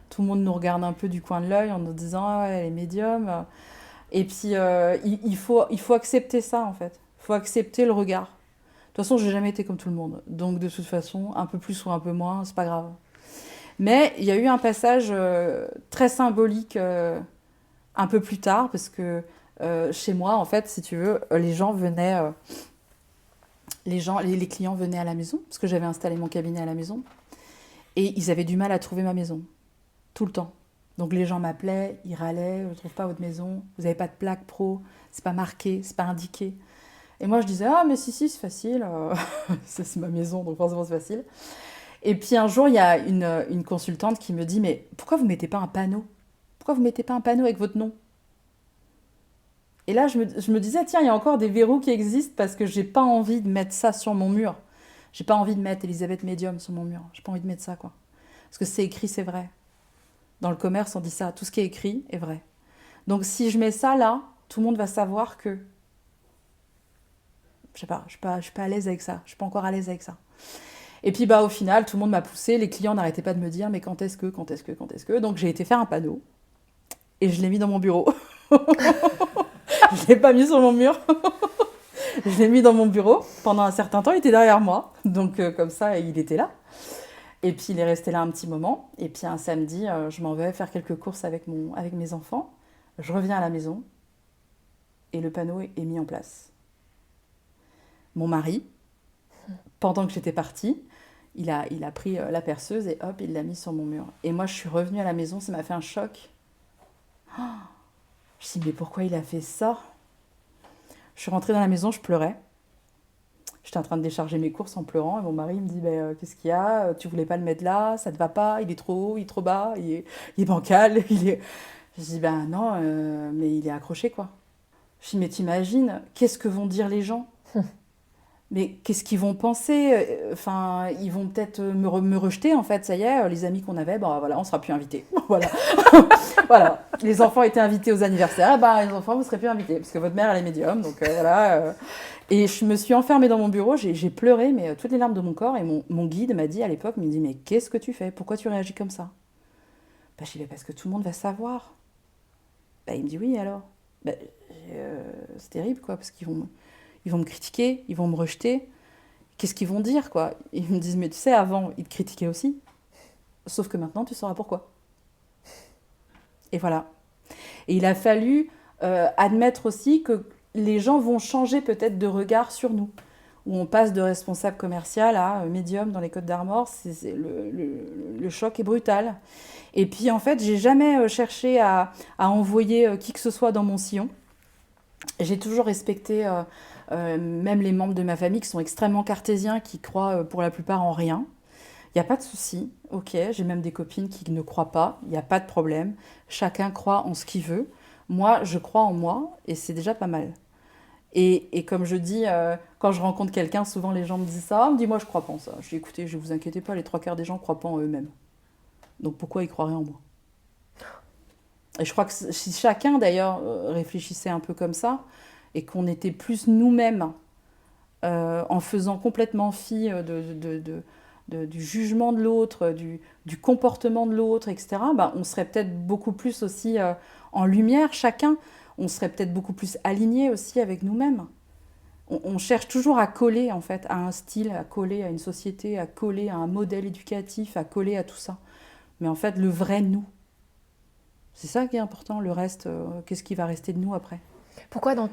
Tout le monde nous regarde un peu du coin de l'œil en nous disant « Ah ouais, elle est médium ». Et puis, il faut accepter ça, en fait. Il faut accepter le regard. De toute façon, je n'ai jamais été comme tout le monde. Donc, de toute façon, un peu plus ou un peu moins, c'est pas grave. Mais il y a eu un passage très symbolique un peu plus tard, parce que chez moi, en fait, si tu veux, les gens venaient... les clients venaient à la maison, parce que j'avais installé mon cabinet à la maison. Et ils avaient du mal à trouver ma maison. Tout le temps. Donc les gens m'appelaient, ils râlaient, je ne trouve pas votre maison, vous n'avez pas de plaque pro, c'est pas marqué, c'est pas indiqué. Et moi je disais, ah mais si, c'est facile, c'est ma maison, donc forcément c'est facile. Et puis un jour, il y a une consultante qui me dit, mais pourquoi vous mettez pas un panneau? Pourquoi vous mettez pas un panneau avec votre nom? Et là, je me disais, tiens, il y a encore des verrous qui existent parce que j'ai pas envie de mettre ça sur mon mur. J'ai pas envie de mettre Elisabeth Medium sur mon mur. J'ai pas envie de mettre ça, quoi. Parce que c'est écrit, c'est vrai. Dans le commerce, on dit ça. Tout ce qui est écrit est vrai. Donc si je mets ça là, tout le monde va savoir que... Je sais pas, je suis pas à l'aise avec ça. Je suis pas encore à l'aise avec ça. Et puis au final, tout le monde m'a poussé. Les clients n'arrêtaient pas de me dire, mais quand est-ce que, quand est-ce que, quand est-ce que... Donc j'ai été faire un panneau. Et je l'ai mis dans mon bureau. Je l'ai pas mis sur mon mur. Je l'ai mis dans mon bureau. Pendant un certain temps, il était derrière moi. Donc comme ça, il était là. Et puis il est resté là un petit moment. Et puis un samedi, je m'en vais faire quelques courses avec mes enfants. Je reviens à la maison. Et le panneau est mis en place. Mon mari, pendant que j'étais partie, il a pris la perceuse et hop, il l'a mis sur mon mur. Et moi, je suis revenue à la maison, ça m'a fait un choc. Oh, je me suis dit, mais pourquoi il a fait ça? Je suis rentrée dans la maison, je pleurais. J'étais en train de décharger mes courses en pleurant. Et mon mari me dit, qu'est-ce qu'il y a? Tu voulais pas le mettre là? Ça te va pas? Il est trop haut, il est trop bas, il est bancal. Je dis, non, mais il est accroché, quoi. Je dis, mais t'imagines, qu'est-ce que vont dire les gens? Mais qu'est-ce qu'ils vont penser? Enfin, ils vont peut-être me rejeter, en fait. Ça y est, les amis qu'on avait, voilà, on sera plus invités. Voilà. Voilà. Les enfants étaient invités aux anniversaires. Les enfants, vous serez plus invités, parce que votre mère, elle est médium. Donc, voilà. Et je me suis enfermée dans mon bureau. J'ai pleuré, mais toutes les larmes de mon corps. Et mon guide m'a dit à l'époque, il me dit, mais qu'est-ce que tu fais? Pourquoi tu réagis comme ça? Je dis, parce que tout le monde va savoir. Il me dit, oui, alors? C'est terrible, quoi, parce qu'ils vont me critiquer, ils vont me rejeter. Qu'est-ce qu'ils vont dire, quoi? Ils me disent, mais tu sais, avant, ils te critiquaient aussi. Sauf que maintenant, tu sauras pourquoi. Et voilà. Et il a fallu admettre aussi que les gens vont changer peut-être de regard sur nous. Où on passe de responsable commercial à médium dans les Côtes d'Armor, le choc est brutal. Et puis en fait, j'ai jamais cherché à envoyer qui que ce soit dans mon sillon. J'ai toujours respecté même les membres de ma famille qui sont extrêmement cartésiens, qui croient pour la plupart en rien. Il n'y a pas de souci, ok, j'ai même des copines qui ne croient pas, il n'y a pas de problème. Chacun croit en ce qu'il veut. Moi, je crois en moi et c'est déjà pas mal. Et comme je dis, quand je rencontre quelqu'un, souvent les gens me disent ça. Ah, me dit, moi, je crois pas en ça. Je dis, écoutez, je vous inquiétez pas, les trois quarts des gens croient pas en eux-mêmes. Donc pourquoi ils croiraient en moi? Et je crois que si chacun, d'ailleurs, réfléchissait un peu comme ça, et qu'on était plus nous-mêmes, en faisant complètement fi du jugement de l'autre, du comportement de l'autre, etc., on serait peut-être beaucoup plus aussi en lumière, chacun. On serait peut-être beaucoup plus alignés aussi avec nous-mêmes. On cherche toujours à coller, en fait, à un style, à coller à une société, à coller à un modèle éducatif, à coller à tout ça. Mais en fait, le vrai nous, c'est ça qui est important. Le reste, qu'est-ce qui va rester de nous après? Pourquoi dans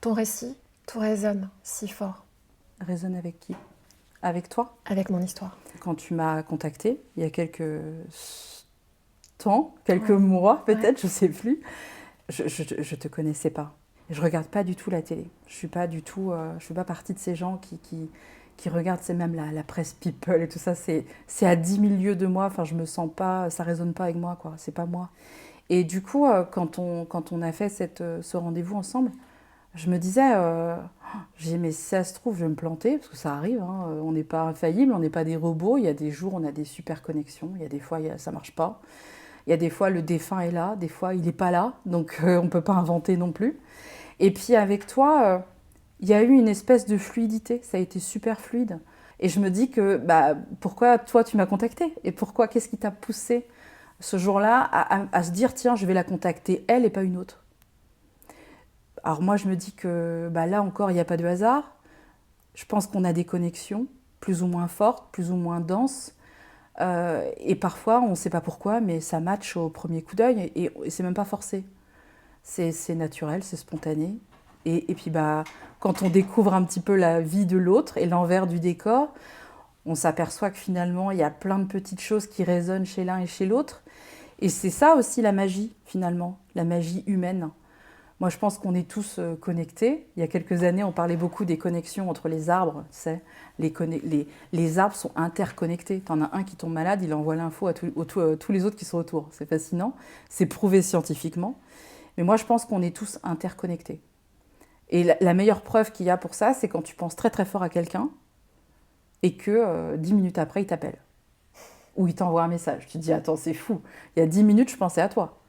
ton récit, tout résonne si fort? Résonne avec qui? Avec toi? Avec mon histoire. Quand tu m'as contactée, il y a quelques temps, quelques mois peut-être, je ne sais plus, je te connaissais pas. Je regarde pas du tout la télé. Je suis pas du tout, je fais pas partie de ces gens qui regardent, c'est même la presse people et tout ça. C'est à 10 000 lieues de moi. Enfin, je me sens pas, ça résonne pas avec moi, quoi. C'est pas moi. Et du coup, quand on a fait ce rendez-vous ensemble, je me disais, j'ai dit, mais si ça se trouve, je vais me planter, parce que ça arrive, hein, on n'est pas infaillible, on n'est pas des robots. Il y a des jours, on a des super connexions. Il y a des fois, ça marche pas. Il y a des fois, le défunt est là, des fois, il n'est pas là, donc on ne peut pas inventer non plus. Et puis avec toi, il y a eu une espèce de fluidité, ça a été super fluide. Et je me dis que, pourquoi toi, tu m'as contactée? Et pourquoi, qu'est-ce qui t'a poussé ce jour-là à se dire, tiens, je vais la contacter, elle et pas une autre? Alors moi, je me dis que là encore, il n'y a pas de hasard. Je pense qu'on a des connexions plus ou moins fortes, plus ou moins denses. Et parfois, on ne sait pas pourquoi, mais ça match au premier coup d'œil et c'est même pas forcé. C'est naturel, c'est spontané. Et puis, quand on découvre un petit peu la vie de l'autre et l'envers du décor, on s'aperçoit que finalement, il y a plein de petites choses qui résonnent chez l'un et chez l'autre. Et c'est ça aussi la magie, finalement, la magie humaine. Moi, je pense qu'on est tous connectés. Il y a quelques années, on parlait beaucoup des connexions entre les arbres. Tu sais, les arbres sont interconnectés. Tu en as un qui tombe malade, il envoie l'info à tous les autres qui sont autour. C'est fascinant. C'est prouvé scientifiquement. Mais moi, je pense qu'on est tous interconnectés. Et la meilleure preuve qu'il y a pour ça, c'est quand tu penses très très fort à quelqu'un et que 10 minutes après, il t'appelle. Ou il t'envoie un message. Tu te dis, attends, c'est fou. Il y a 10 minutes, je pensais à toi.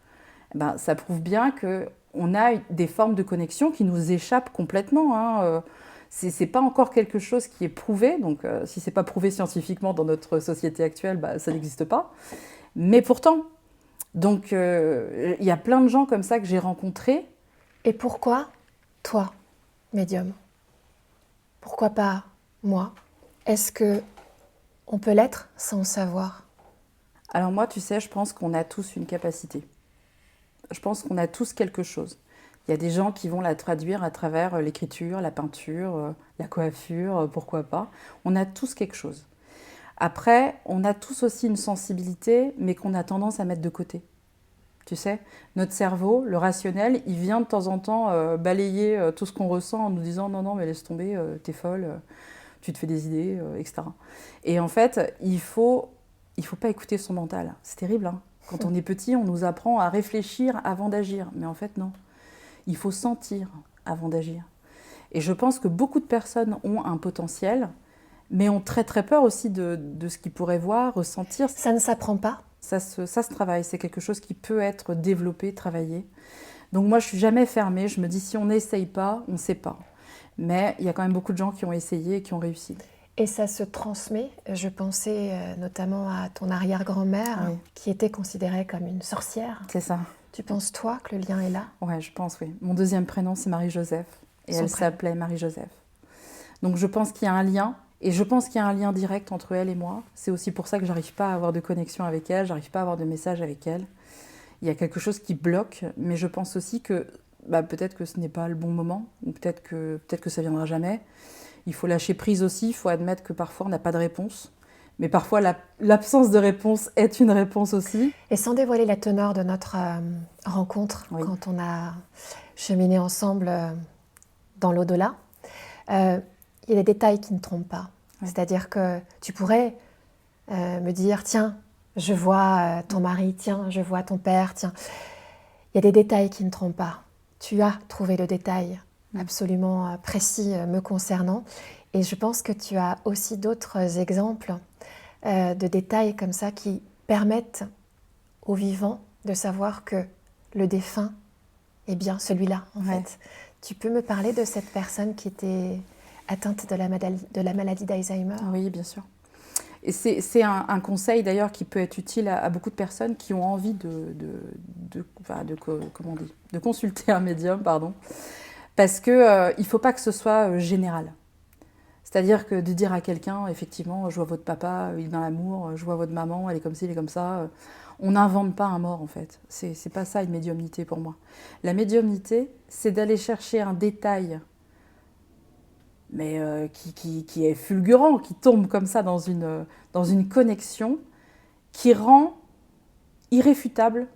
Ben, ça prouve bien qu'on a des formes de connexion qui nous échappent complètement. Hein. C'est pas encore quelque chose qui est prouvé. Donc, si c'est pas prouvé scientifiquement dans notre société actuelle, ben, ça n'existe pas. Mais pourtant, donc, il y a plein de gens comme ça que j'ai rencontrés. Et pourquoi toi, médium? Pourquoi pas moi? Est-ce que on peut l'être sans le savoir? Alors moi, tu sais, je pense qu'on a tous une capacité. Je pense qu'on a tous quelque chose. Il y a des gens qui vont la traduire à travers l'écriture, la peinture, la coiffure, pourquoi pas. On a tous quelque chose. Après, on a tous aussi une sensibilité, mais qu'on a tendance à mettre de côté. Tu sais, notre cerveau, le rationnel, il vient de temps en temps balayer tout ce qu'on ressent en nous disant non, non, mais laisse tomber, t'es folle, tu te fais des idées, etc. Et en fait, il faut pas écouter son mental. C'est terrible, hein. Quand on est petit, on nous apprend à réfléchir avant d'agir. Mais en fait, non. Il faut sentir avant d'agir. Et je pense que beaucoup de personnes ont un potentiel, mais ont très très peur aussi de ce qu'ils pourraient voir, ressentir. Ça ne s'apprend pas? Ça se travaille, c'est quelque chose qui peut être développé, travaillé. Donc moi, je ne suis jamais fermée. Je me dis, si on n'essaye pas, on ne sait pas. Mais il y a quand même beaucoup de gens qui ont essayé et qui ont réussi. Et ça se transmet. Je pensais notamment à ton arrière-grand-mère, oui, qui était considérée comme une sorcière. C'est ça. Tu penses, toi, que le lien est là? Ouais, je pense, oui. Mon deuxième prénom, c'est Marie-Joseph. Et elle s'appelait Marie-Joseph. Donc je pense qu'il y a un lien. Et je pense qu'il y a un lien direct entre elle et moi. C'est aussi pour ça que j'arrive pas à avoir de connexion avec elle, j'arrive pas à avoir de message avec elle. Il y a quelque chose qui bloque, mais je pense aussi que peut-être que ce n'est pas le bon moment, ou peut-être que ça viendra jamais. Il faut lâcher prise aussi, il faut admettre que parfois on n'a pas de réponse. Mais parfois l'absence de réponse est une réponse aussi. Et sans dévoiler la teneur de notre rencontre, Oui. quand on a cheminé ensemble dans l'au-delà, il y a des détails qui ne trompent pas. Oui. C'est-à-dire que tu pourrais me dire, tiens, je vois ton mari, tiens, je vois ton père, tiens. Il y a des détails qui ne trompent pas. Tu as trouvé le détail absolument précis me concernant. Et je pense que tu as aussi d'autres exemples de détails comme ça qui permettent aux vivants de savoir que le défunt est bien celui-là, en fait. Tu peux me parler de cette personne qui était atteinte de la maladie d'Alzheimer? Oui, bien sûr. Et c'est un conseil d'ailleurs qui peut être utile à beaucoup de personnes qui ont envie de consulter un médium, pardon, parce qu'il ne faut pas que ce soit général. C'est-à-dire que de dire à quelqu'un, effectivement, je vois votre papa, il est dans l'amour, je vois votre maman, elle est comme ci, elle est comme ça, on n'invente pas un mort en fait. C'est pas ça une médiumnité pour moi. La médiumnité, c'est d'aller chercher un détail mais qui est fulgurant, qui tombe comme ça dans une connexion qui rend irréfutable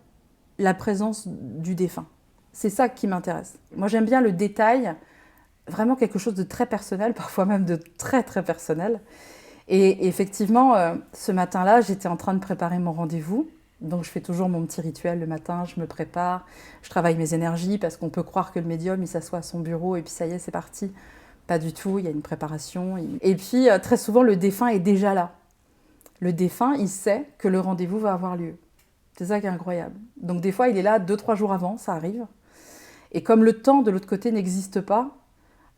la présence du défunt. C'est ça qui m'intéresse. Moi, j'aime bien le détail, vraiment quelque chose de très personnel, parfois même de très, très personnel. Et effectivement, ce matin-là, j'étais en train de préparer mon rendez-vous. Donc, je fais toujours mon petit rituel le matin, je me prépare, je travaille mes énergies, parce qu'on peut croire que le médium, il s'assoit à son bureau et puis ça y est, c'est parti. Pas du tout, il y a une préparation. Et puis, très souvent, le défunt est déjà là. Le défunt, il sait que le rendez-vous va avoir lieu. C'est ça qui est incroyable. Donc, des fois, il est là 2-3 jours avant, ça arrive. Et comme le temps de l'autre côté n'existe pas,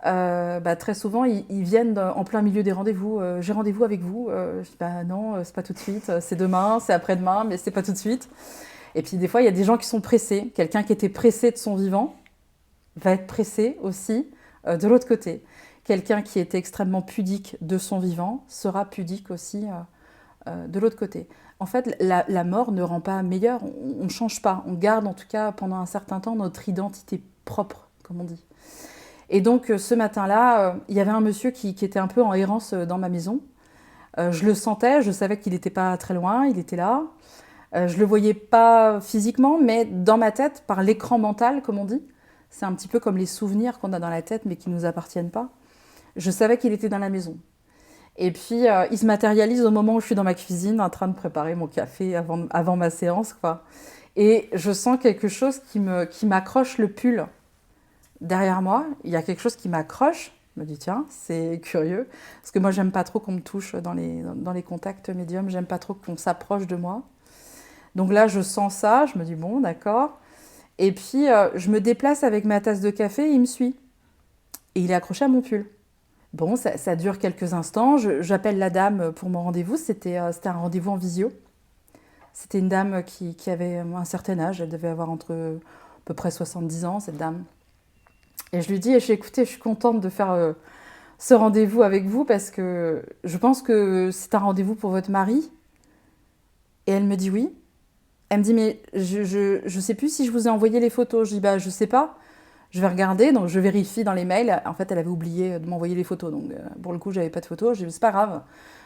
très souvent, ils viennent en plein milieu des rendez-vous. J'ai rendez-vous avec vous. Je dis, non, c'est pas tout de suite. C'est demain, c'est après-demain, mais c'est pas tout de suite. Et puis, des fois, il y a des gens qui sont pressés. Quelqu'un qui était pressé de son vivant va être pressé aussi de l'autre côté. Quelqu'un qui était extrêmement pudique de son vivant sera pudique aussi de l'autre côté. En fait, la mort ne rend pas meilleur, on ne change pas. On garde en tout cas pendant un certain temps notre identité propre, comme on dit. Et donc ce matin-là, il y avait un monsieur qui était un peu en errance dans ma maison. Je le sentais, je savais qu'il n'était pas très loin, il était là. Je ne le voyais pas physiquement, mais dans ma tête, par l'écran mental, comme on dit, C'est un petit peu comme les souvenirs qu'on a dans la tête, mais qui ne nous appartiennent pas. Je savais qu'il était dans la maison. Et puis, il se matérialise au moment où je suis dans ma cuisine, en train de préparer mon café avant ma séance, quoi. Et je sens quelque chose qui m'accroche le pull derrière moi. Il y a quelque chose qui m'accroche. Je me dis, tiens, c'est curieux. Parce que moi, j'aime pas trop qu'on me touche dans les contacts médiums. J'aime pas trop qu'on s'approche de moi. Donc là, je sens ça. Je me dis, bon, d'accord. Et puis, je me déplace avec ma tasse de café et il me suit. Et il est accroché à mon pull. Bon, ça dure quelques instants. J'appelle la dame pour mon rendez-vous. C'était un rendez-vous en visio. C'était une dame qui avait un certain âge. Elle devait avoir entre à peu près 70 ans, cette dame. Et je lui dis, écoutez, je suis contente de faire ce rendez-vous avec vous parce que je pense que c'est un rendez-vous pour votre mari. Et elle me dit oui. Elle me dit, mais je sais plus si je vous ai envoyé les photos. Je dis, bah, je sais pas. Je vais regarder, donc je vérifie dans les mails. En fait, elle avait oublié de m'envoyer les photos. Donc, pour le coup, j'avais pas de photos. Je dis, c'est pas grave.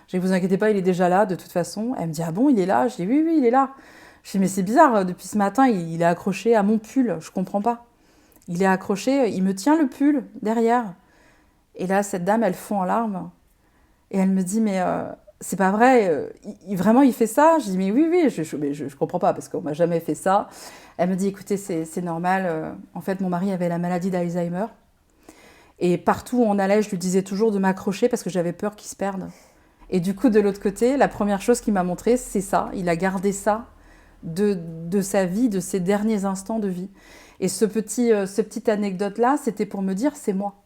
Je dis, vous inquiétez pas, il est déjà là, de toute façon. Elle me dit, ah bon, il est là? Je dis, oui, il est là. Je dis, mais c'est bizarre, depuis ce matin, il est accroché à mon pull. Je comprends pas. Il est accroché, il me tient le pull derrière. Et là, cette dame, elle fond en larmes. Et elle me dit, mais c'est pas vrai, vraiment, il fait ça? Je dis, mais oui, je comprends pas, parce qu'on m'a jamais fait ça. Elle me dit, écoutez, c'est normal. En fait, mon mari avait la maladie d'Alzheimer. Et partout où on allait, je lui disais toujours de m'accrocher parce que j'avais peur qu'il se perde. Et du coup, de l'autre côté, la première chose qu'il m'a montré, c'est ça. Il a gardé ça de sa vie, de ses derniers instants de vie. Et ce petite anecdote-là, c'était pour me dire, c'est moi.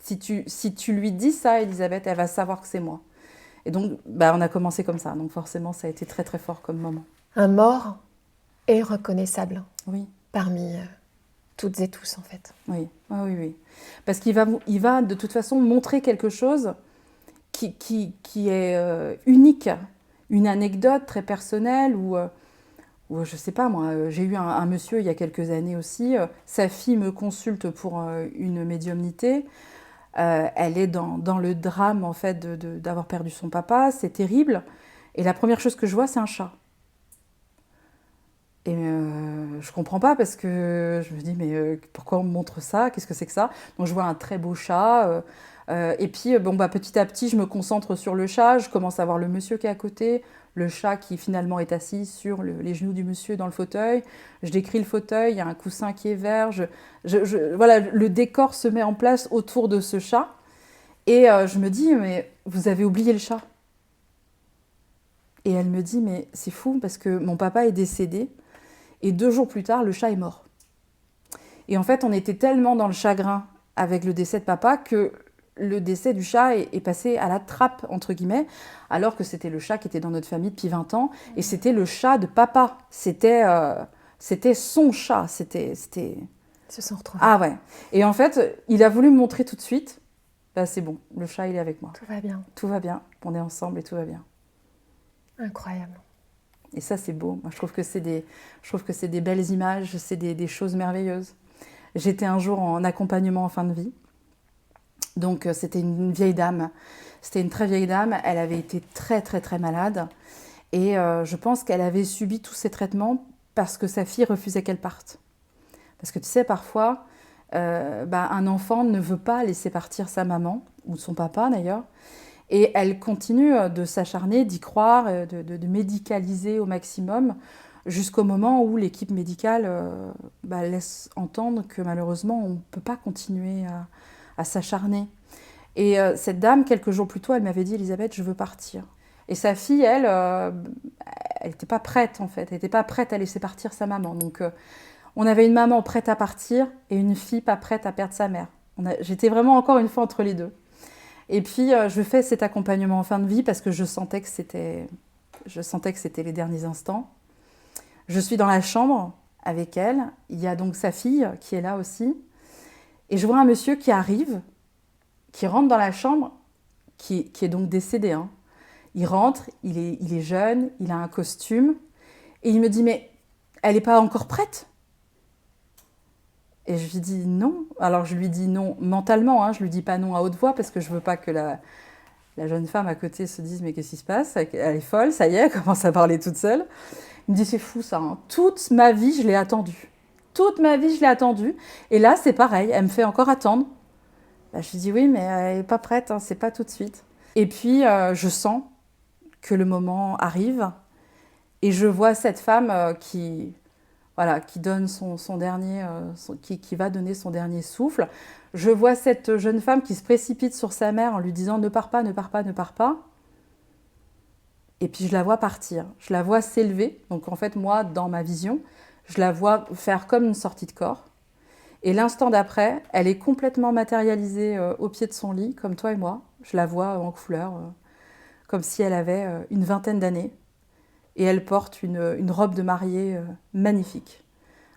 Si tu lui dis ça, Elisabeth, elle va savoir que c'est moi. Et donc, on a commencé comme ça. Donc forcément, ça a été très, très fort comme moment. Un mort est reconnaissable. Oui. Parmi toutes et tous, en fait. Oui, oui. Parce qu'il va de toute façon montrer quelque chose qui est unique. Une anecdote très personnelle ou je sais pas moi, j'ai eu un monsieur il y a quelques années aussi, sa fille me consulte pour une médiumnité. Elle est dans le drame en fait d'avoir perdu son papa, c'est terrible. Et la première chose que je vois, c'est un chat. Et je comprends pas parce que je me dis mais pourquoi on me montre ça? Qu'est-ce que c'est que ça? Donc je vois un très beau chat. Et puis petit à petit, je me concentre sur le chat. Je commence à voir le monsieur qui est à côté, le chat qui finalement est assis sur les genoux du monsieur dans le fauteuil. Je décris le fauteuil, il y a un coussin qui est vert. Voilà, le décor se met en place autour de ce chat. Et je me dis mais vous avez oublié le chat. Et elle me dit mais c'est fou parce que mon papa est décédé. Et 2 jours plus tard, le chat est mort. Et en fait, on était tellement dans le chagrin avec le décès de papa que le décès du chat est passé à la trappe, entre guillemets, alors que c'était le chat qui était dans notre famille depuis 20 ans. Et c'était le chat de papa. C'était son chat. Ils se sont retrouvés. Ah ouais. Et en fait, il a voulu me montrer tout de suite, c'est bon, le chat, il est avec moi. Tout va bien. Tout va bien. On est ensemble et tout va bien. Incroyable. Et ça, c'est beau. Moi, je trouve que c'est des belles images, c'est des choses merveilleuses. J'étais un jour en accompagnement en fin de vie. Donc, c'était une vieille dame. C'était une très vieille dame. Elle avait été très, très, très malade. Et je pense qu'elle avait subi tous ces traitements parce que sa fille refusait qu'elle parte. Parce que tu sais, parfois, un enfant ne veut pas laisser partir sa maman, ou son papa d'ailleurs. Et elle continue de s'acharner, d'y croire, de médicaliser au maximum, jusqu'au moment où l'équipe médicale laisse entendre que malheureusement, on ne peut pas continuer à s'acharner. Et cette dame, quelques jours plus tôt, elle m'avait dit « Elisabeth, je veux partir ». Et sa fille, elle n'était pas prête en fait, elle n'était pas prête à laisser partir sa maman. Donc on avait une maman prête à partir et une fille pas prête à perdre sa mère. J'étais vraiment encore une fois entre les deux. Et puis, je fais cet accompagnement en fin de vie parce que je sentais que c'était les derniers instants. Je suis dans la chambre avec elle. Il y a donc sa fille qui est là aussi. Et je vois un monsieur qui arrive, qui rentre dans la chambre, qui est donc décédé. Hein. Il rentre, il est jeune, il a un costume. Et il me dit, mais elle n'est pas encore prête ? Et je lui dis non. Alors je lui dis non mentalement, je lui dis pas non à haute voix parce que je veux pas que la jeune femme à côté se dise mais qu'est-ce qui se passe ? Elle est folle, ça y est, elle commence à parler toute seule. Il me dit c'est fou ça, toute ma vie je l'ai attendu. toute ma vie, je l'ai attendue. Et là, c'est pareil, elle me fait encore attendre. Je lui dis oui, mais elle n'est pas prête, hein, c'est pas tout de suite. Et puis, je sens que le moment arrive et je vois cette femme qui donne son dernier, qui va donner son dernier souffle. Je vois cette jeune femme qui se précipite sur sa mère en lui disant « Ne pars pas, ne pars pas, ne pars pas ». Et puis je la vois partir, je la vois s'élever. Donc en fait, moi, dans ma vision, je la vois faire comme une sortie de corps. Et l'instant d'après, elle est complètement matérialisée au pied de son lit, comme toi et moi. Je la vois en couleur, comme si elle avait une vingtaine d'années. Et elle porte une robe de mariée magnifique,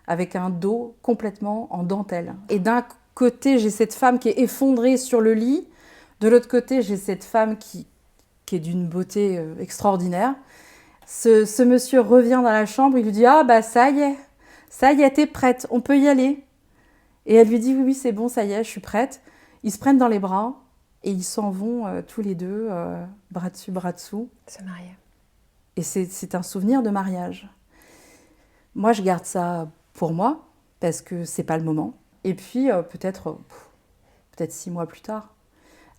avec un dos complètement en dentelle. Et d'un côté, j'ai cette femme qui est effondrée sur le lit. De l'autre côté, j'ai cette femme qui est d'une beauté extraordinaire. Ce monsieur revient dans la chambre, il lui dit « Ah bah ça y est, t'es prête, on peut y aller ». Et elle lui dit « Oui, c'est bon, ça y est, je suis prête ». Ils se prennent dans les bras et ils s'en vont tous les deux, bras dessus, bras dessous. Se marier. Et c'est un souvenir de mariage. Moi, je garde ça pour moi, parce que c'est pas le moment. Et puis, peut-être 6 mois plus tard,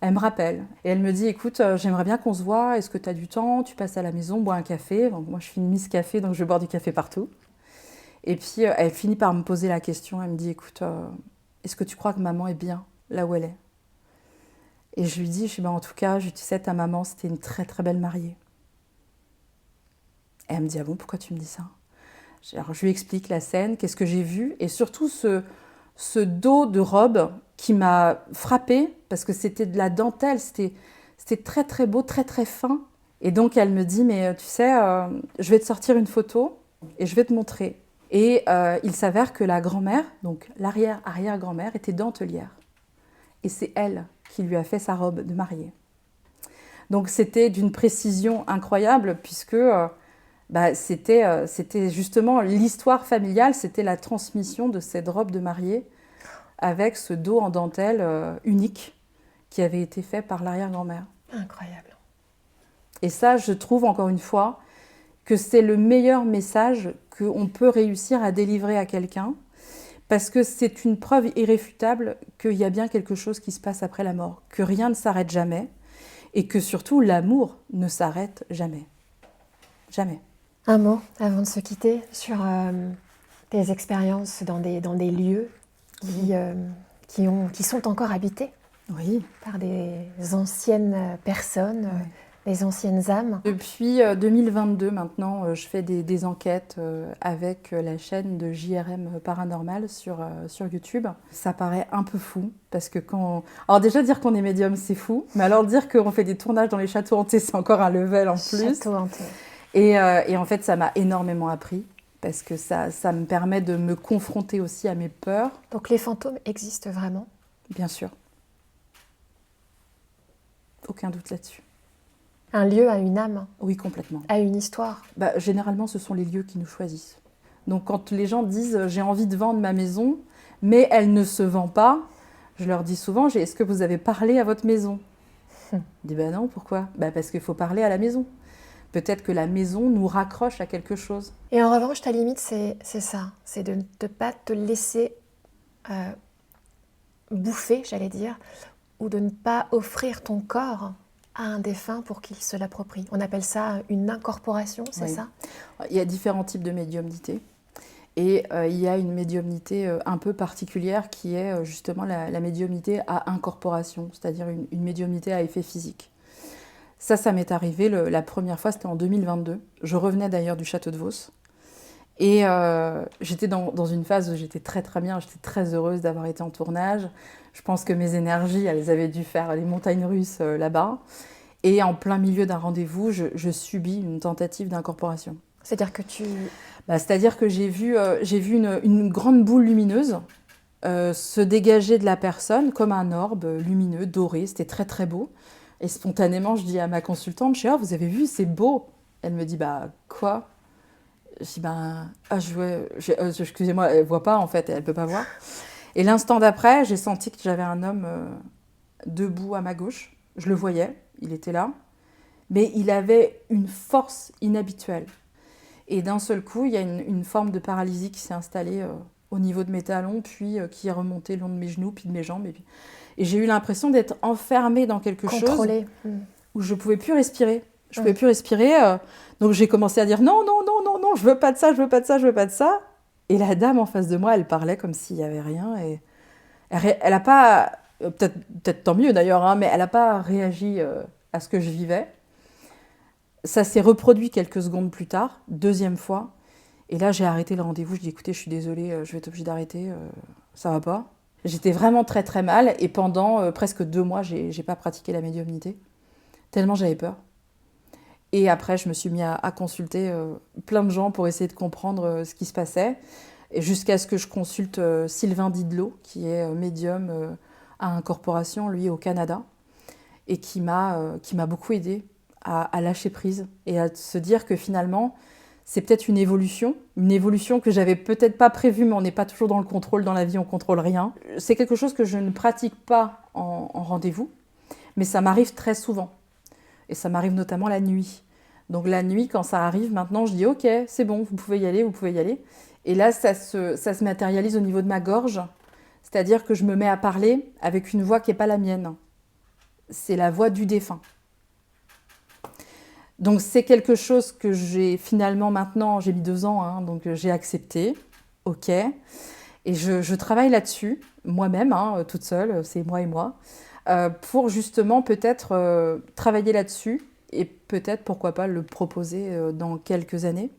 elle me rappelle. Et elle me dit « Écoute, j'aimerais bien qu'on se voit, est-ce que tu as du temps? Tu passes à la maison, bois un café. » Donc, moi, je suis une Miss Café, donc je vais boire du café partout. Et puis, elle finit par me poser la question. Elle me dit « Écoute, est-ce que tu crois que maman est bien là où elle est ?» Et je lui dis « En tout cas, tu sais, ta maman, c'était une très, très belle mariée. » Et elle me dit « Ah bon, pourquoi tu me dis ça ?» Alors, je lui explique la scène, qu'est-ce que j'ai vu, et surtout ce dos de robe qui m'a frappée, parce que c'était de la dentelle, c'était très, très beau, très, très fin. Et donc, elle me dit « Mais tu sais, je vais te sortir une photo et je vais te montrer. » Et il s'avère que la grand-mère, donc l'arrière-arrière-grand-mère, était dentelière. Et c'est elle qui lui a fait sa robe de mariée. Donc c'était d'une précision incroyable, puisque c'était justement l'histoire familiale, c'était la transmission de cette robe de mariée avec ce dos en dentelle unique qui avait été fait par l'arrière-grand-mère. Incroyable. Et ça, je trouve encore une fois que c'est le meilleur message qu'on peut réussir à délivrer à quelqu'un, parce que c'est une preuve irréfutable qu'il y a bien quelque chose qui se passe après la mort, que rien ne s'arrête jamais, et que surtout l'amour ne s'arrête jamais. Jamais. Un mot avant de se quitter sur tes expériences dans des lieux qui sont encore habités par des anciennes personnes, des anciennes âmes. Depuis 2022 maintenant, je fais des enquêtes avec la chaîne de JRM Paranormal sur YouTube. Ça paraît un peu fou, parce que alors déjà dire qu'on est médium, c'est fou, mais alors dire qu'on fait des tournages dans les châteaux hantés, c'est encore un level en plus. Château hanté. Et en fait, ça m'a énormément appris, parce que ça me permet de me confronter aussi à mes peurs. Donc les fantômes existent vraiment? Bien sûr. Aucun doute là-dessus. Un lieu a une âme? Oui, complètement. A une histoire? Généralement, ce sont les lieux qui nous choisissent. Donc quand les gens disent « j'ai envie de vendre ma maison, mais elle ne se vend pas », je leur dis souvent « est-ce que vous avez parlé à votre maison ?» Je dis « non, pourquoi ?» Parce qu'il faut parler à la maison. Peut-être que la maison nous raccroche à quelque chose. Et en revanche, ta limite, c'est ça. C'est de ne pas te laisser bouffer, j'allais dire, ou de ne pas offrir ton corps à un défunt pour qu'il se l'approprie. On appelle ça une incorporation, c'est ça? Il y a différents types de médiumnité. Et il y a une médiumnité un peu particulière qui est justement la médiumnité à incorporation, c'est-à-dire une médiumnité à effet physique. Ça m'est arrivé la première fois, c'était en 2022. Je revenais d'ailleurs du château de Vos. Et j'étais dans une phase où j'étais très très bien, j'étais très heureuse d'avoir été en tournage. Je pense que mes énergies, elles avaient dû faire les montagnes russes là-bas. Et en plein milieu d'un rendez-vous, je subis une tentative d'incorporation. C'est-à-dire que tu... C'est-à-dire que j'ai vu une grande boule lumineuse se dégager de la personne comme un orbe lumineux, doré. C'était très très beau. Et spontanément, je dis à ma consultante, je dis « Oh, vous avez vu, c'est beau !» Elle me dit « Quoi ?» Je dis excusez-moi, elle ne voit pas en fait, elle ne peut pas voir. Et l'instant d'après, j'ai senti que j'avais un homme debout à ma gauche. Je le voyais, il était là. Mais il avait une force inhabituelle. Et d'un seul coup, il y a une forme de paralysie qui s'est installée au niveau de mes talons, puis qui est remonté le long de mes genoux, puis de mes jambes. Et j'ai eu l'impression d'être enfermée dans quelque chose où je ne pouvais plus respirer. Je ne pouvais plus respirer. Donc j'ai commencé à dire non, non, non, non, non, je veux pas de ça, je veux pas de ça, je veux pas de ça. Et la dame en face de moi, elle parlait comme s'il n'y avait rien. Et elle n'a pas, peut-être tant mieux d'ailleurs, hein, mais elle n'a pas réagi à ce que je vivais. Ça s'est reproduit quelques secondes plus tard, deuxième fois. Et là, j'ai arrêté le rendez-vous. Je dis écoutez, je suis désolée, je vais être obligée d'arrêter. Ça va pas. J'étais vraiment très très mal. Et pendant presque 2 mois, j'ai pas pratiqué la médiumnité. Tellement j'avais peur. Et après, je me suis mis à consulter plein de gens pour essayer de comprendre ce qui se passait. Et jusqu'à ce que je consulte Sylvain Didlot, qui est médium à Incorporation, lui, au Canada, et qui m'a beaucoup aidée à lâcher prise et à se dire que finalement, c'est peut-être une évolution que j'avais peut-être pas prévue, mais on n'est pas toujours dans le contrôle dans la vie, on contrôle rien. C'est quelque chose que je ne pratique pas en rendez-vous, mais ça m'arrive très souvent. Et ça m'arrive notamment la nuit. Donc la nuit, quand ça arrive, maintenant, je dis « Ok, c'est bon, vous pouvez y aller, vous pouvez y aller ». Et là, ça se matérialise au niveau de ma gorge. C'est-à-dire que je me mets à parler avec une voix qui n'est pas la mienne. C'est la voix du défunt. Donc c'est quelque chose que j'ai finalement maintenant, j'ai mis 2 ans, hein, donc j'ai accepté. Ok. Et je travaille là-dessus, moi-même, hein, toute seule, c'est moi et moi. Pour justement peut-être travailler là-dessus et peut-être, pourquoi pas, le proposer dans quelques années.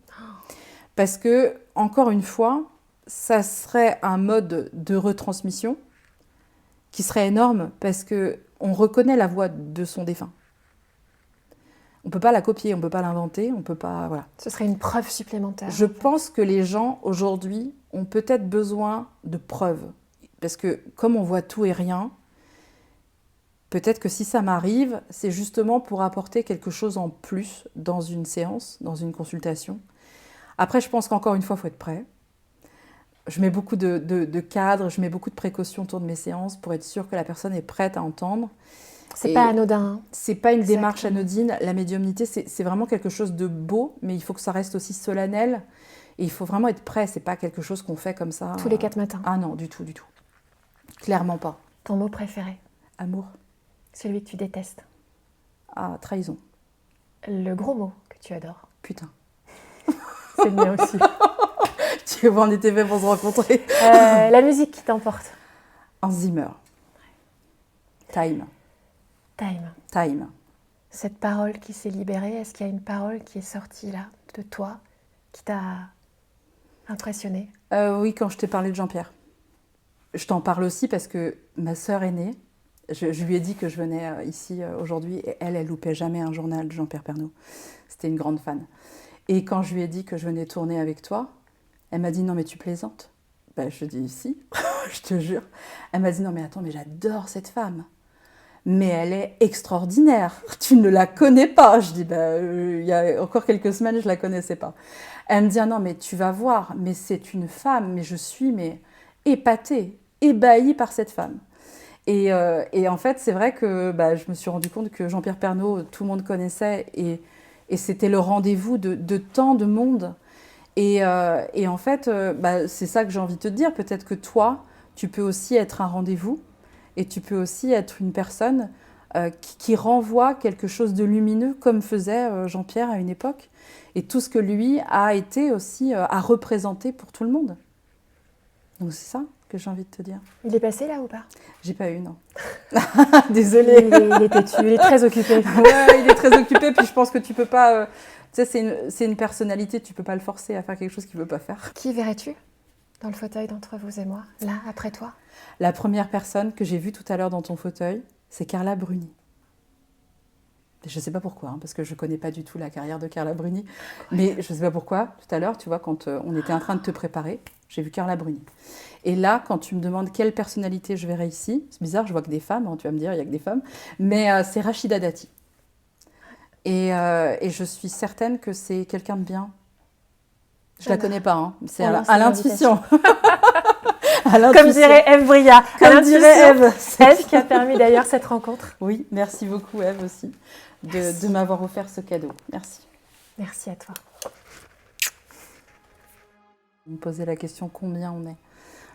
Parce que, encore une fois, ça serait un mode de retransmission qui serait énorme parce qu'on reconnaît la voix de son défunt. On ne peut pas la copier, on ne peut pas l'inventer, on ne peut pas... Voilà. Ce serait une preuve supplémentaire. Je pense que les gens, aujourd'hui, ont peut-être besoin de preuves. Parce que, comme on voit tout et rien, peut-être que si ça m'arrive, c'est justement pour apporter quelque chose en plus dans une séance, dans une consultation. Après, je pense qu'encore une fois, il faut être prêt. Je mets beaucoup de cadres, je mets beaucoup de précautions autour de mes séances pour être sûre que la personne est prête à entendre. C'est pas anodin. C'est pas une démarche anodine. La médiumnité, c'est vraiment quelque chose de beau, mais il faut que ça reste aussi solennel. Et il faut vraiment être prêt. C'est pas quelque chose qu'on fait comme ça. Tous les 4 matins. Ah non, du tout, du tout. Clairement pas. Ton mot préféré? Amour. Celui que tu détestes? Ah, trahison. Le gros mot que tu adores? Putain. C'est le mien aussi. Tu vois, on était fait pour se rencontrer. La musique qui t'emporte? Hans Zimmer. Time. Time. Cette parole qui s'est libérée, est-ce qu'il y a une parole qui est sortie là, de toi, qui t'a impressionnée? Oui, quand je t'ai parlé de Jean-Pierre. Je t'en parle aussi parce que ma sœur aînée, je lui ai dit que je venais ici aujourd'hui et elle loupait jamais un journal de Jean-Pierre Pernaut. C'était une grande fan. Et quand je lui ai dit que je venais tourner avec toi, elle m'a dit « Non mais tu plaisantes ». Ben, je dis « Si, je te jure ». Elle m'a dit « Non mais attends, mais j'adore cette femme. Mais elle est extraordinaire. Tu ne la connais pas ». Je dis il y a encore quelques semaines, je ne la connaissais pas. Elle me dit « Ah non mais tu vas voir, mais c'est une femme, mais je suis épatée, ébahie par cette femme ». Et en fait, c'est vrai que je me suis rendu compte que Jean-Pierre Pernaut, tout le monde connaissait et c'était le rendez-vous de tant de monde. Et en fait, c'est ça que j'ai envie de te dire. Peut-être que toi, tu peux aussi être un rendez-vous et tu peux aussi être une personne qui renvoie quelque chose de lumineux, comme faisait Jean-Pierre à une époque. Et tout ce que lui a été aussi à représenter pour tout le monde. Donc c'est ça que j'ai envie de te dire. Il est passé là ou pas? J'ai pas eu, non. Désolée. Il est têtu, il est très occupé. Ouais, il est très occupé, puis je pense que tu peux pas... tu sais, c'est une personnalité, tu peux pas le forcer à faire quelque chose qu'il veut pas faire. Qui verrais-tu dans le fauteuil d'entre vous et moi, là, après toi? La première personne que j'ai vue tout à l'heure dans ton fauteuil, c'est Carla Bruni. Je ne sais pas pourquoi, hein, parce que je ne connais pas du tout la carrière de Carla Bruni. Mais je ne sais pas pourquoi, tout à l'heure, tu vois, quand on était en train de te préparer, j'ai vu Carla Bruni. Et là, quand tu me demandes quelle personnalité je verrai ici, c'est bizarre, je vois que des femmes, hein, tu vas me dire, il n'y a que des femmes, mais c'est Rachida Dati. Et je suis certaine que c'est quelqu'un de bien. Je ne la connais pas, hein, c'est à l'intuition. Comme dirait Ève Bria. Comme dirait Ève. Ève qui a permis d'ailleurs cette rencontre. Oui, merci beaucoup Ève aussi de m'avoir offert ce cadeau. Merci. Merci à toi. Vous me posez la question combien on est.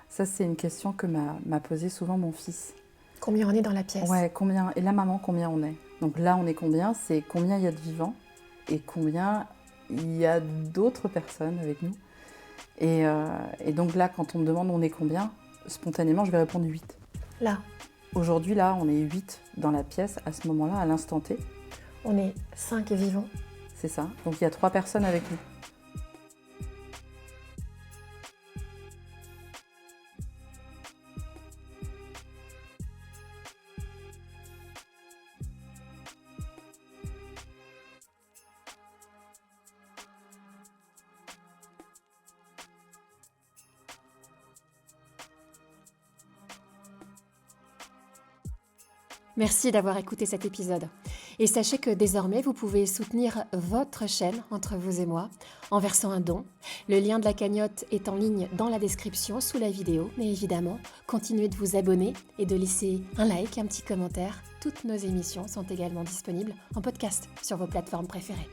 Ça, c'est une question que m'a posée souvent mon fils. Combien on est dans la pièce? Ouais, combien? Et là, maman, combien on est? Donc là, on est combien? C'est combien il y a de vivants et combien il y a d'autres personnes avec nous. Et donc là, quand on me demande on est combien, spontanément, je vais répondre 8. Là, Aujourd'hui, là, on est 8 dans la pièce à ce moment-là, à l'instant T. on est 5 vivants. C'est ça. Donc il y a 3 personnes avec nous. Merci d'avoir écouté cet épisode. Et sachez que désormais, vous pouvez soutenir votre chaîne entre vous et moi en versant un don. Le lien de la cagnotte est en ligne dans la description sous la vidéo. Mais évidemment, continuez de vous abonner et de laisser un like, un petit commentaire. Toutes nos émissions sont également disponibles en podcast sur vos plateformes préférées.